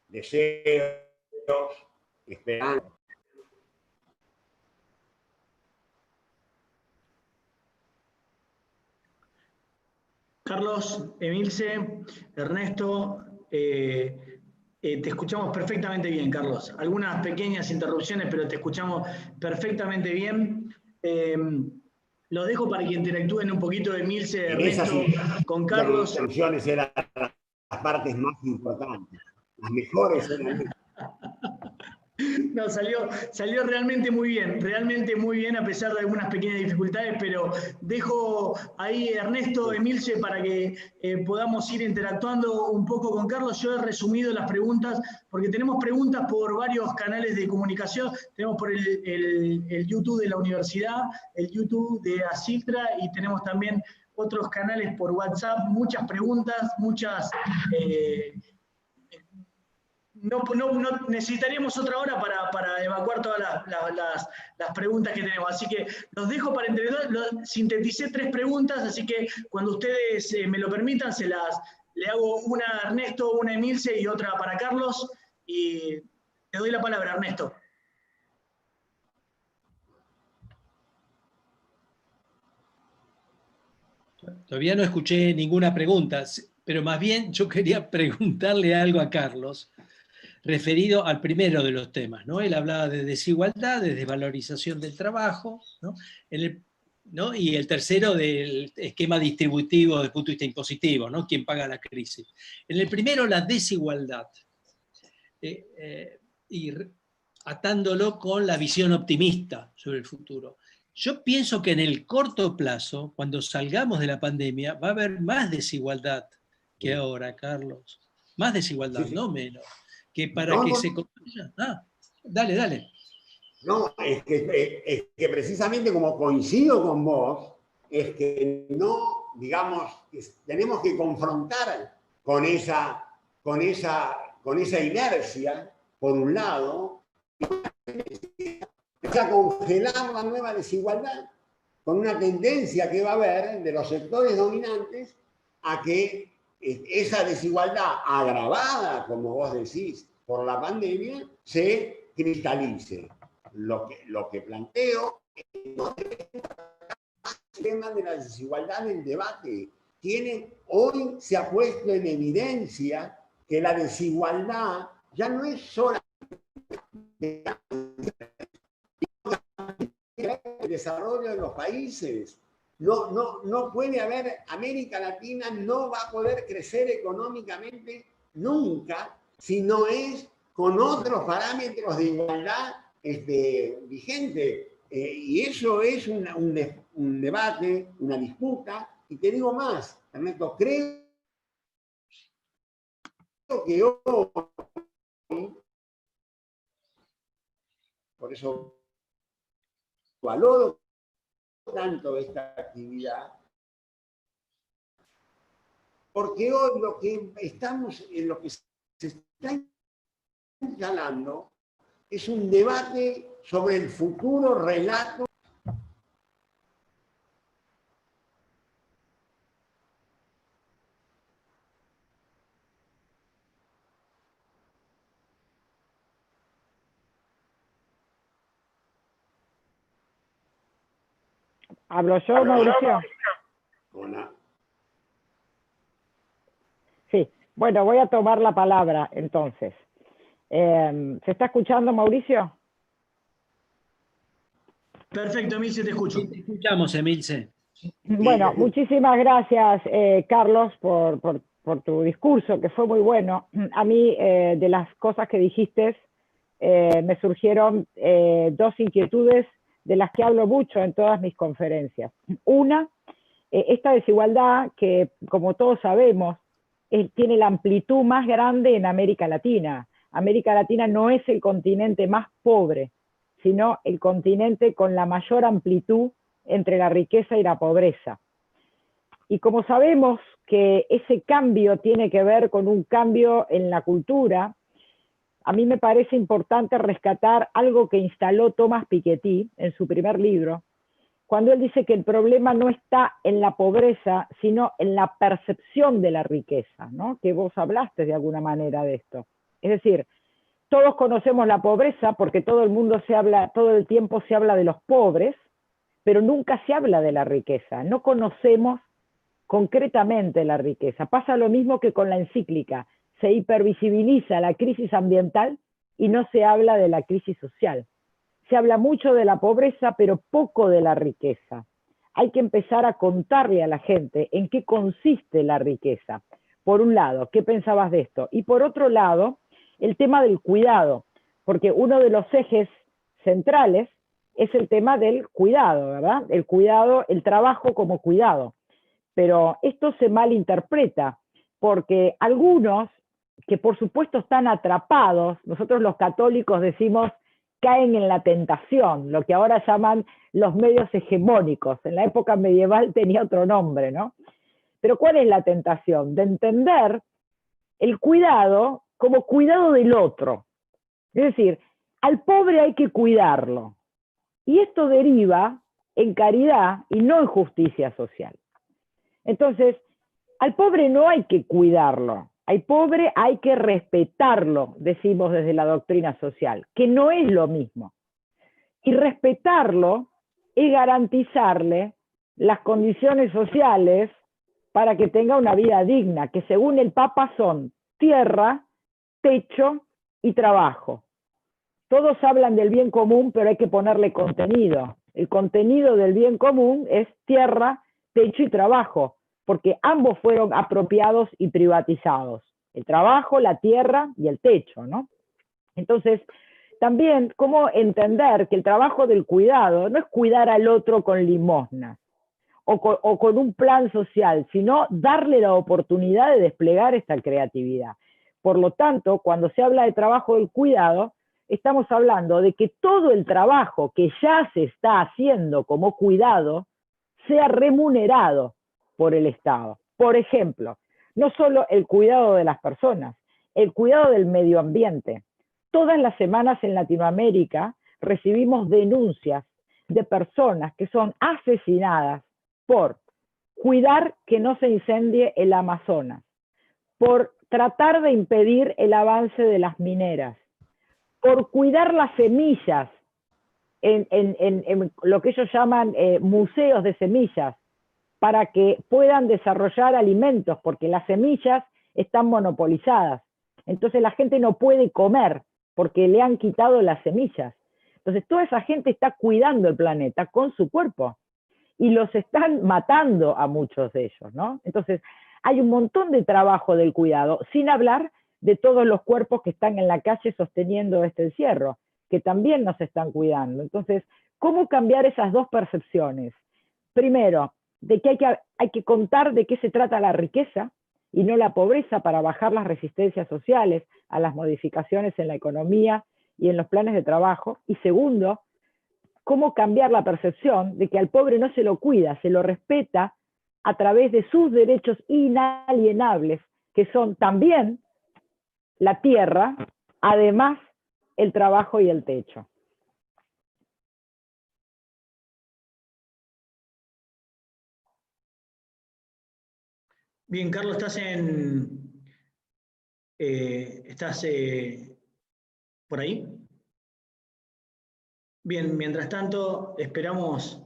deseos, esperanzas. Carlos, Emilce, Ernesto, te escuchamos perfectamente bien, Carlos. Algunas pequeñas interrupciones, pero te escuchamos perfectamente bien. Los dejo para que interactúen un poquito, Emilce, Ernesto, con Carlos. Las interrupciones eran las partes más importantes, las mejores eran. No, salió realmente muy bien, a pesar de algunas pequeñas dificultades, pero dejo ahí, Ernesto, Emilce, para que podamos ir interactuando un poco con Carlos. Yo he resumido las preguntas, porque tenemos preguntas por varios canales de comunicación. Tenemos por el YouTube de la universidad, el YouTube de Asiltra, y tenemos también otros canales por WhatsApp, muchas preguntas, muchas... No necesitaríamos otra hora para evacuar todas las preguntas que tenemos. Así que los dejo para entregar. Sinteticé 3 preguntas, así que cuando ustedes me lo permitan, le hago una a Ernesto, una a Emilce y otra para Carlos. Y te doy la palabra, Ernesto. Todavía no escuché ninguna pregunta, pero más bien yo quería preguntarle algo a Carlos, referido al primero de los temas, ¿no? Él hablaba de desigualdad, de desvalorización del trabajo, ¿no? Y el tercero del esquema distributivo desde el punto de vista impositivo, ¿no? ¿Quién paga la crisis? En el primero, la desigualdad, y atándolo con la visión optimista sobre el futuro. Yo pienso que en el corto plazo, cuando salgamos de la pandemia, va a haber más desigualdad que ahora, Carlos. Más desigualdad, Sí, sí. no menos. Que para No, que no, se construya. Dale, dale. no, es que precisamente como coincido con vos, es que no, digamos, tenemos que confrontar con con esa inercia, por un lado, a congelar la nueva desigualdad, con una tendencia que va a haber de los sectores dominantes a que esa desigualdad agravada, como vos decís, por la pandemia, se cristalice. Lo que planteo es que no el tema de la desigualdad del debate. Hoy se ha puesto en evidencia que la desigualdad ya no es solamente el desarrollo de los países. No puede haber, América Latina no va a poder crecer económicamente nunca si no es con otros parámetros de igualdad vigente. Y eso es un debate, una disputa. Y te digo más, Ernesto, creo que hoy, por eso valoro tanto esta actividad, porque hoy lo que se está instalando es un debate sobre el futuro relato. ¿Hablo yo, Mauricio? Sí, bueno, voy a tomar la palabra entonces. ¿Se está escuchando, Mauricio? Perfecto, Emilce, te escucho. Sí, te escuchamos, Emilce. Bueno, muchísimas gracias, Carlos, por tu discurso, que fue muy bueno. A mí, de las cosas que dijiste, me surgieron dos inquietudes de las que hablo mucho en todas mis conferencias. Una, esta desigualdad que, como todos sabemos, tiene la amplitud más grande en América Latina. América Latina no es el continente más pobre, sino el continente con la mayor amplitud entre la riqueza y la pobreza. Y como sabemos que ese cambio tiene que ver con un cambio en la cultura, a mí me parece importante rescatar algo que instaló Thomas Piketty en su primer libro, cuando él dice que el problema no está en la pobreza, sino en la percepción de la riqueza, ¿no? Que vos hablaste de alguna manera de esto. Es decir, todos conocemos la pobreza porque todo el tiempo se habla de los pobres, pero nunca se habla de la riqueza. No conocemos concretamente la riqueza. Pasa lo mismo que con la encíclica. Se hipervisibiliza la crisis ambiental y no se habla de la crisis social. Se habla mucho de la pobreza, pero poco de la riqueza. Hay que empezar a contarle a la gente en qué consiste la riqueza. Por un lado, ¿qué pensabas de esto? Y por otro lado, el tema del cuidado, porque uno de los ejes centrales es el tema del cuidado, ¿verdad? El cuidado, el trabajo como cuidado. Pero esto se malinterpreta, porque algunos, que por supuesto están atrapados, nosotros los católicos decimos, caen en la tentación, lo que ahora llaman los medios hegemónicos. En la época medieval tenía otro nombre, ¿no? Pero ¿cuál es la tentación? De entender el cuidado como cuidado del otro. Es decir, al pobre hay que cuidarlo. Y esto deriva en caridad y no en justicia social. Entonces, al pobre no hay que cuidarlo. Al pobre hay que respetarlo, decimos desde la doctrina social, que no es lo mismo. Y respetarlo es garantizarle las condiciones sociales para que tenga una vida digna, que según el Papa son tierra, techo y trabajo. Todos hablan del bien común, pero hay que ponerle contenido. El contenido del bien común es tierra, techo y trabajo, porque ambos fueron apropiados y privatizados. El trabajo, la tierra y el techo, ¿no? Entonces, también cómo entender que el trabajo del cuidado no es cuidar al otro con limosnas o con un plan social, sino darle la oportunidad de desplegar esta creatividad. Por lo tanto, cuando se habla de trabajo del cuidado, estamos hablando de que todo el trabajo que ya se está haciendo como cuidado sea remunerado por el Estado. Por ejemplo, no solo el cuidado de las personas, el cuidado del medio ambiente. Todas las semanas en Latinoamérica recibimos denuncias de personas que son asesinadas por cuidar que no se incendie el Amazonas, por tratar de impedir el avance de las mineras, por cuidar las semillas en lo que ellos llaman museos de semillas, para que puedan desarrollar alimentos, porque las semillas están monopolizadas. Entonces la gente no puede comer porque le han quitado las semillas. Entonces toda esa gente está cuidando el planeta con su cuerpo y los están matando a muchos de ellos, ¿no? Entonces hay un montón de trabajo del cuidado, sin hablar de todos los cuerpos que están en la calle sosteniendo este encierro, que también nos están cuidando. Entonces, ¿cómo cambiar esas dos percepciones? Primero, de que hay que contar de qué se trata la riqueza y no la pobreza para bajar las resistencias sociales a las modificaciones en la economía y en los planes de trabajo. Y segundo, cómo cambiar la percepción de que al pobre no se lo cuida, se lo respeta a través de sus derechos inalienables, que son también la tierra, además el trabajo y el techo. Bien, Carlos, ¿estás por ahí? Bien, mientras tanto, esperamos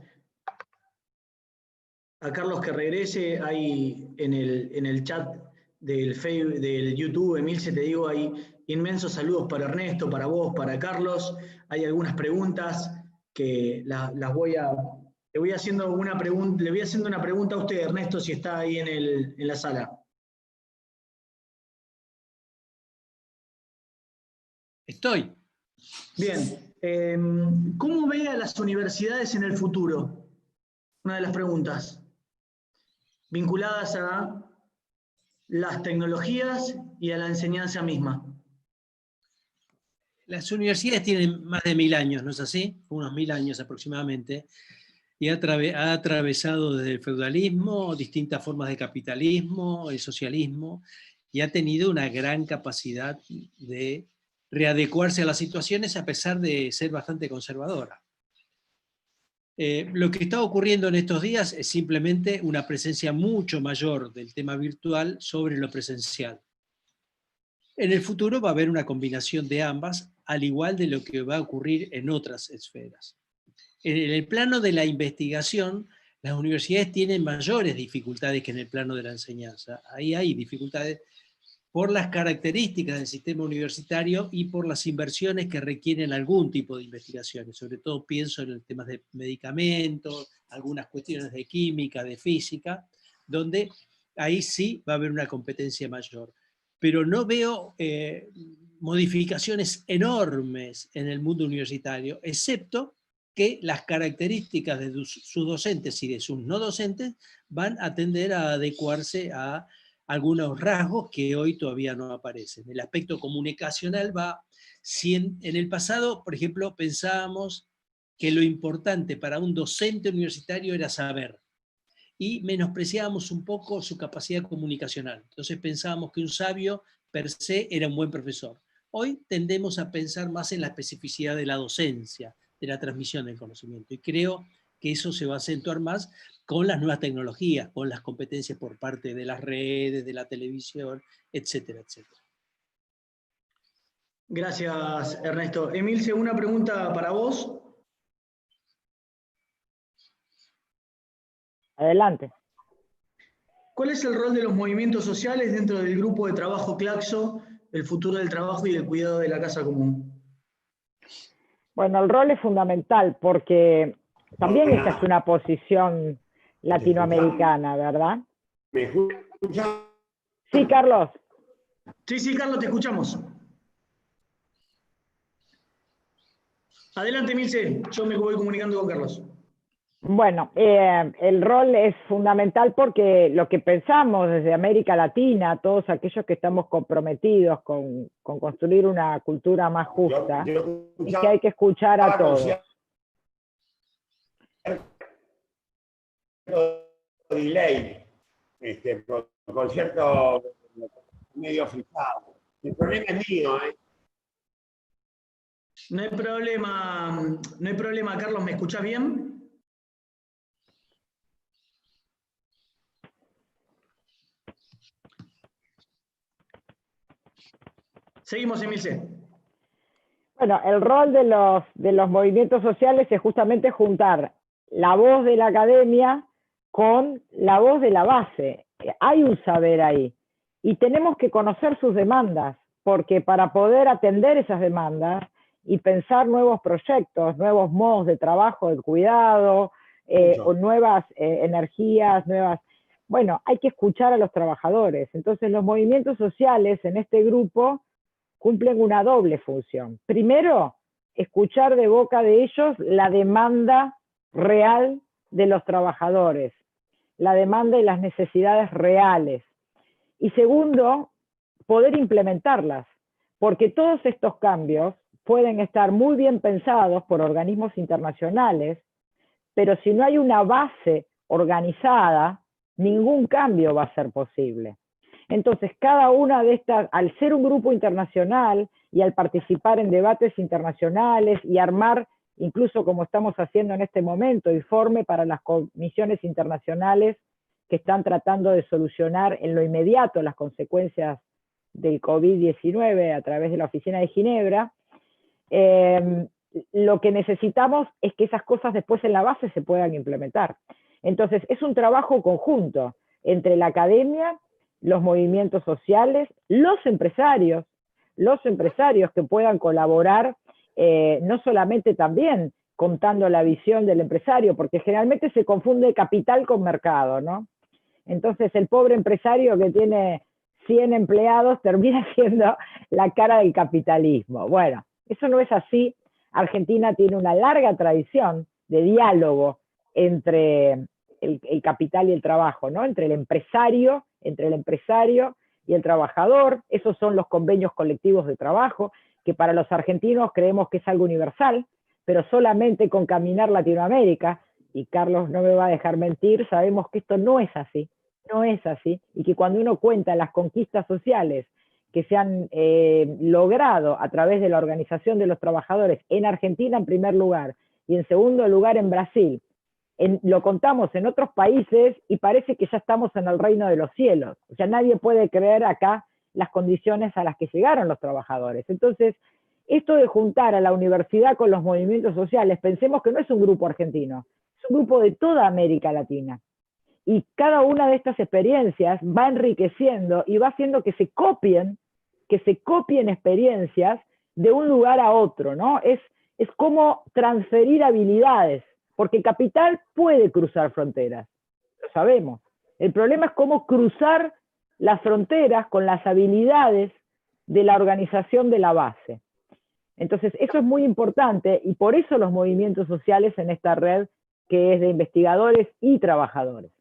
a Carlos que regrese. Ahí en el chat del Facebook, del YouTube, Emilce, te digo, hay inmensos saludos para Ernesto, para vos, para Carlos. Hay algunas preguntas que las voy a... Le voy haciendo una pregunta a usted, Ernesto, si está ahí en la sala. Estoy. Bien. ¿Cómo ve a las universidades en el futuro? Una de las preguntas vinculadas a las tecnologías y a la enseñanza misma. Las universidades tienen más de 1000 años, ¿no es así? Unos 1000 años aproximadamente. Y ha atravesado desde el feudalismo, distintas formas de capitalismo, el socialismo, y ha tenido una gran capacidad de readecuarse a las situaciones a pesar de ser bastante conservadora. Lo que está ocurriendo en estos días es simplemente una presencia mucho mayor del tema virtual sobre lo presencial. En el futuro va a haber una combinación de ambas, al igual de lo que va a ocurrir en otras esferas. En el plano de la investigación, las universidades tienen mayores dificultades que en el plano de la enseñanza. Ahí hay dificultades por las características del sistema universitario y por las inversiones que requieren algún tipo de investigaciones. Sobre todo pienso en temas de medicamentos, algunas cuestiones de química, de física, donde ahí sí va a haber una competencia mayor. Pero no veo modificaciones enormes en el mundo universitario, excepto que las características de sus docentes y de sus no docentes van a tender a adecuarse a algunos rasgos que hoy todavía no aparecen. El aspecto comunicacional va, si en el pasado, por ejemplo, pensábamos que lo importante para un docente universitario era saber, y menospreciábamos un poco su capacidad comunicacional. Entonces pensábamos que un sabio per se era un buen profesor. Hoy tendemos a pensar más en la especificidad de la docencia, de la transmisión del conocimiento, y creo que eso se va a acentuar más con las nuevas tecnologías, con las competencias por parte de las redes, de la televisión, etcétera, etcétera. Gracias, Ernesto. Emilce, una pregunta para vos. Adelante. ¿Cuál es el rol de los movimientos sociales dentro del grupo de trabajo Claxo, el futuro del trabajo y del cuidado de la casa común? Bueno, el rol es fundamental porque también esta es una posición latinoamericana, ¿verdad? ¿Me escucha? Sí, Carlos. Sí, Carlos, te escuchamos. Adelante, Emilce, yo me voy comunicando con Carlos. Bueno, el rol es fundamental porque lo que pensamos desde América Latina, todos aquellos que estamos comprometidos con construir una cultura más justa, es que hay que escuchar a todos. Delay, con cierto medio frisado. El problema es mío, ¿eh? No hay problema, Carlos, ¿me escuchás bien? Seguimos, Emilce. Bueno, el rol de los movimientos sociales es justamente juntar la voz de la academia con la voz de la base. Hay un saber ahí y tenemos que conocer sus demandas, porque para poder atender esas demandas y pensar nuevos proyectos, nuevos modos de trabajo, de cuidado, o nuevas energías, bueno, hay que escuchar a los trabajadores. Entonces los movimientos sociales en este grupo cumplen una doble función. Primero, escuchar de boca de ellos la demanda real de los trabajadores, la demanda y las necesidades reales. Y segundo, poder implementarlas, porque todos estos cambios pueden estar muy bien pensados por organismos internacionales, pero si no hay una base organizada, ningún cambio va a ser posible. Entonces, cada una de estas, al ser un grupo internacional y al participar en debates internacionales y armar, incluso como estamos haciendo en este momento, informe para las comisiones internacionales que están tratando de solucionar en lo inmediato las consecuencias del COVID-19 a través de la Oficina de Ginebra, lo que necesitamos es que esas cosas después en la base se puedan implementar. Entonces, es un trabajo conjunto entre la academia, los movimientos sociales, los empresarios que puedan colaborar, no solamente también contando la visión del empresario, porque generalmente se confunde capital con mercado, ¿no? Entonces el pobre empresario que tiene 100 empleados termina siendo la cara del capitalismo. Bueno, eso no es así. Argentina tiene una larga tradición de diálogo entre el capital y el trabajo, ¿no? Entre el empresario y el trabajador. Esos son los convenios colectivos de trabajo, que para los argentinos creemos que es algo universal, pero solamente con caminar Latinoamérica, y Carlos no me va a dejar mentir, sabemos que esto no es así, y que cuando uno cuenta las conquistas sociales que se han logrado a través de la organización de los trabajadores en Argentina en primer lugar, y en segundo lugar en Brasil, lo contamos en otros países y parece que ya estamos en el reino de los cielos. O sea, nadie puede creer acá las condiciones a las que llegaron los trabajadores. Entonces, esto de juntar a la universidad con los movimientos sociales, pensemos que no es un grupo argentino, es un grupo de toda América Latina. Y cada una de estas experiencias va enriqueciendo y va haciendo que se copien experiencias de un lugar a otro, ¿no? Es como transferir habilidades, porque capital puede cruzar fronteras, lo sabemos. El problema es cómo cruzar las fronteras con las habilidades de la organización de la base. Entonces, eso es muy importante y por eso los movimientos sociales en esta red que es de investigadores y trabajadores.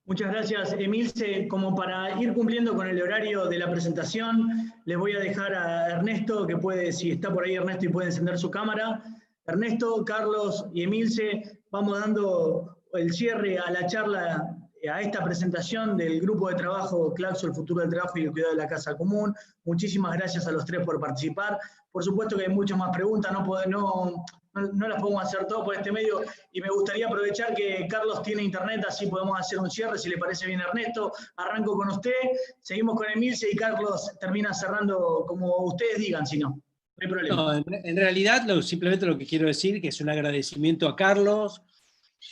Muchas gracias, Emilce. Como para ir cumpliendo con el horario de la presentación, les voy a dejar a Ernesto, que puede, si está por ahí Ernesto y puede encender su cámara. Ernesto, Carlos y Emilce, vamos dando el cierre a la charla, a esta presentación del grupo de trabajo Claxo, el futuro del trabajo y el cuidado de la casa común. Muchísimas gracias a los tres por participar. Por supuesto que hay muchas más preguntas, no las podemos hacer todas por este medio, y me gustaría aprovechar que Carlos tiene internet, así podemos hacer un cierre, si le parece bien, Ernesto. Arranco con usted, seguimos con Emilce y Carlos termina cerrando como ustedes digan, si no. No hay problema. No, en realidad, simplemente lo que quiero decir que es un agradecimiento a Carlos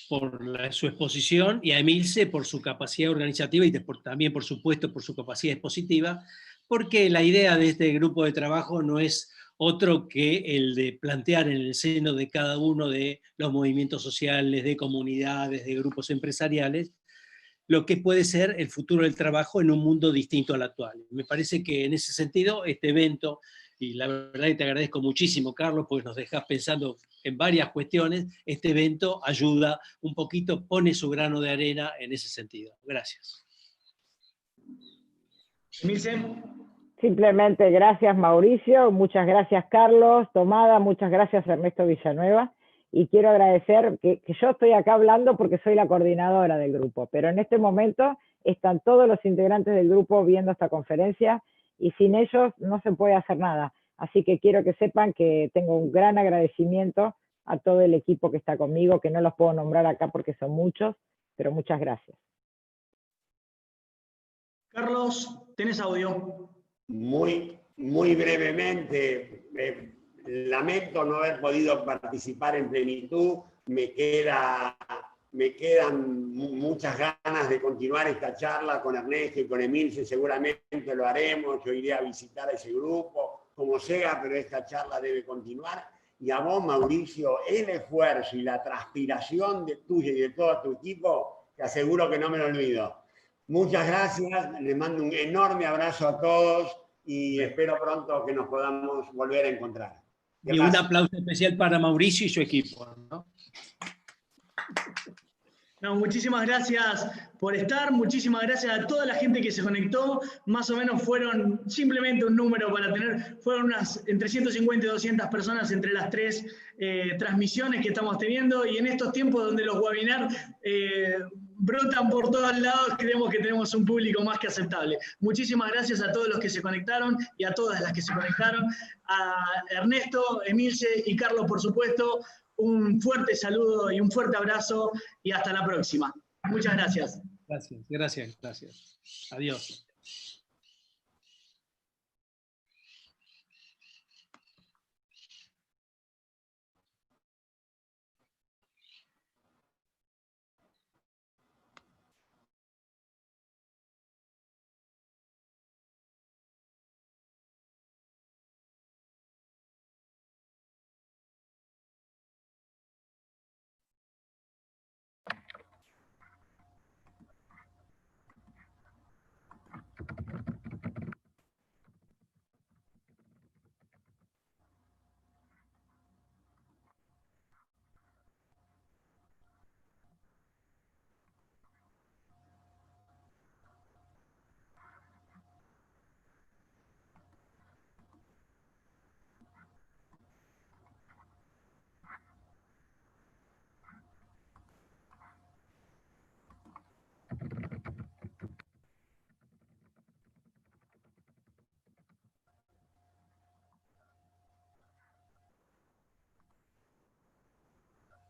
por su exposición y a Emilce por su capacidad organizativa y también, por supuesto, por su capacidad expositiva, porque la idea de este grupo de trabajo no es otro que el de plantear en el seno de cada uno de los movimientos sociales, de comunidades, de grupos empresariales, lo que puede ser el futuro del trabajo en un mundo distinto al actual. Me parece que en ese sentido este evento y la verdad que te agradezco muchísimo, Carlos, porque nos dejas pensando en varias cuestiones. Este evento ayuda un poquito, pone su grano de arena en ese sentido. Gracias. Emilce. Simplemente gracias, Mauricio, muchas gracias, Carlos Tomada, muchas gracias, Ernesto Villanueva, y quiero agradecer que yo estoy acá hablando porque soy la coordinadora del grupo, pero en este momento están todos los integrantes del grupo viendo esta conferencia y sin ellos no se puede hacer nada. Así que quiero que sepan que tengo un gran agradecimiento a todo el equipo que está conmigo, que no los puedo nombrar acá porque son muchos, pero muchas gracias. Carlos, tenés audio. Muy brevemente, lamento no haber podido participar en plenitud, me quedan muchas ganas de continuar esta charla con Ernesto y con Emilce, seguramente lo haremos, yo iré a visitar a ese grupo, como sea, pero esta charla debe continuar. Y a vos, Mauricio, el esfuerzo y la transpiración de tuya y de todo tu equipo, te aseguro que no me lo olvido. Muchas gracias, les mando un enorme abrazo a todos y espero pronto que nos podamos volver a encontrar. Gracias. Y un aplauso especial para Mauricio y su equipo, ¿no? No, muchísimas gracias por estar, muchísimas gracias a toda la gente que se conectó, más o menos fueron simplemente un número para tener, fueron unas entre 150 y 200 personas entre las tres transmisiones que estamos teniendo, y en estos tiempos donde los webinars brotan por todos lados, creemos que tenemos un público más que aceptable. Muchísimas gracias a todos los que se conectaron y a todas las que se conectaron, a Ernesto, Emilce y Carlos, por supuesto. Un fuerte saludo y un fuerte abrazo y hasta la próxima. Muchas gracias. Gracias. Adiós.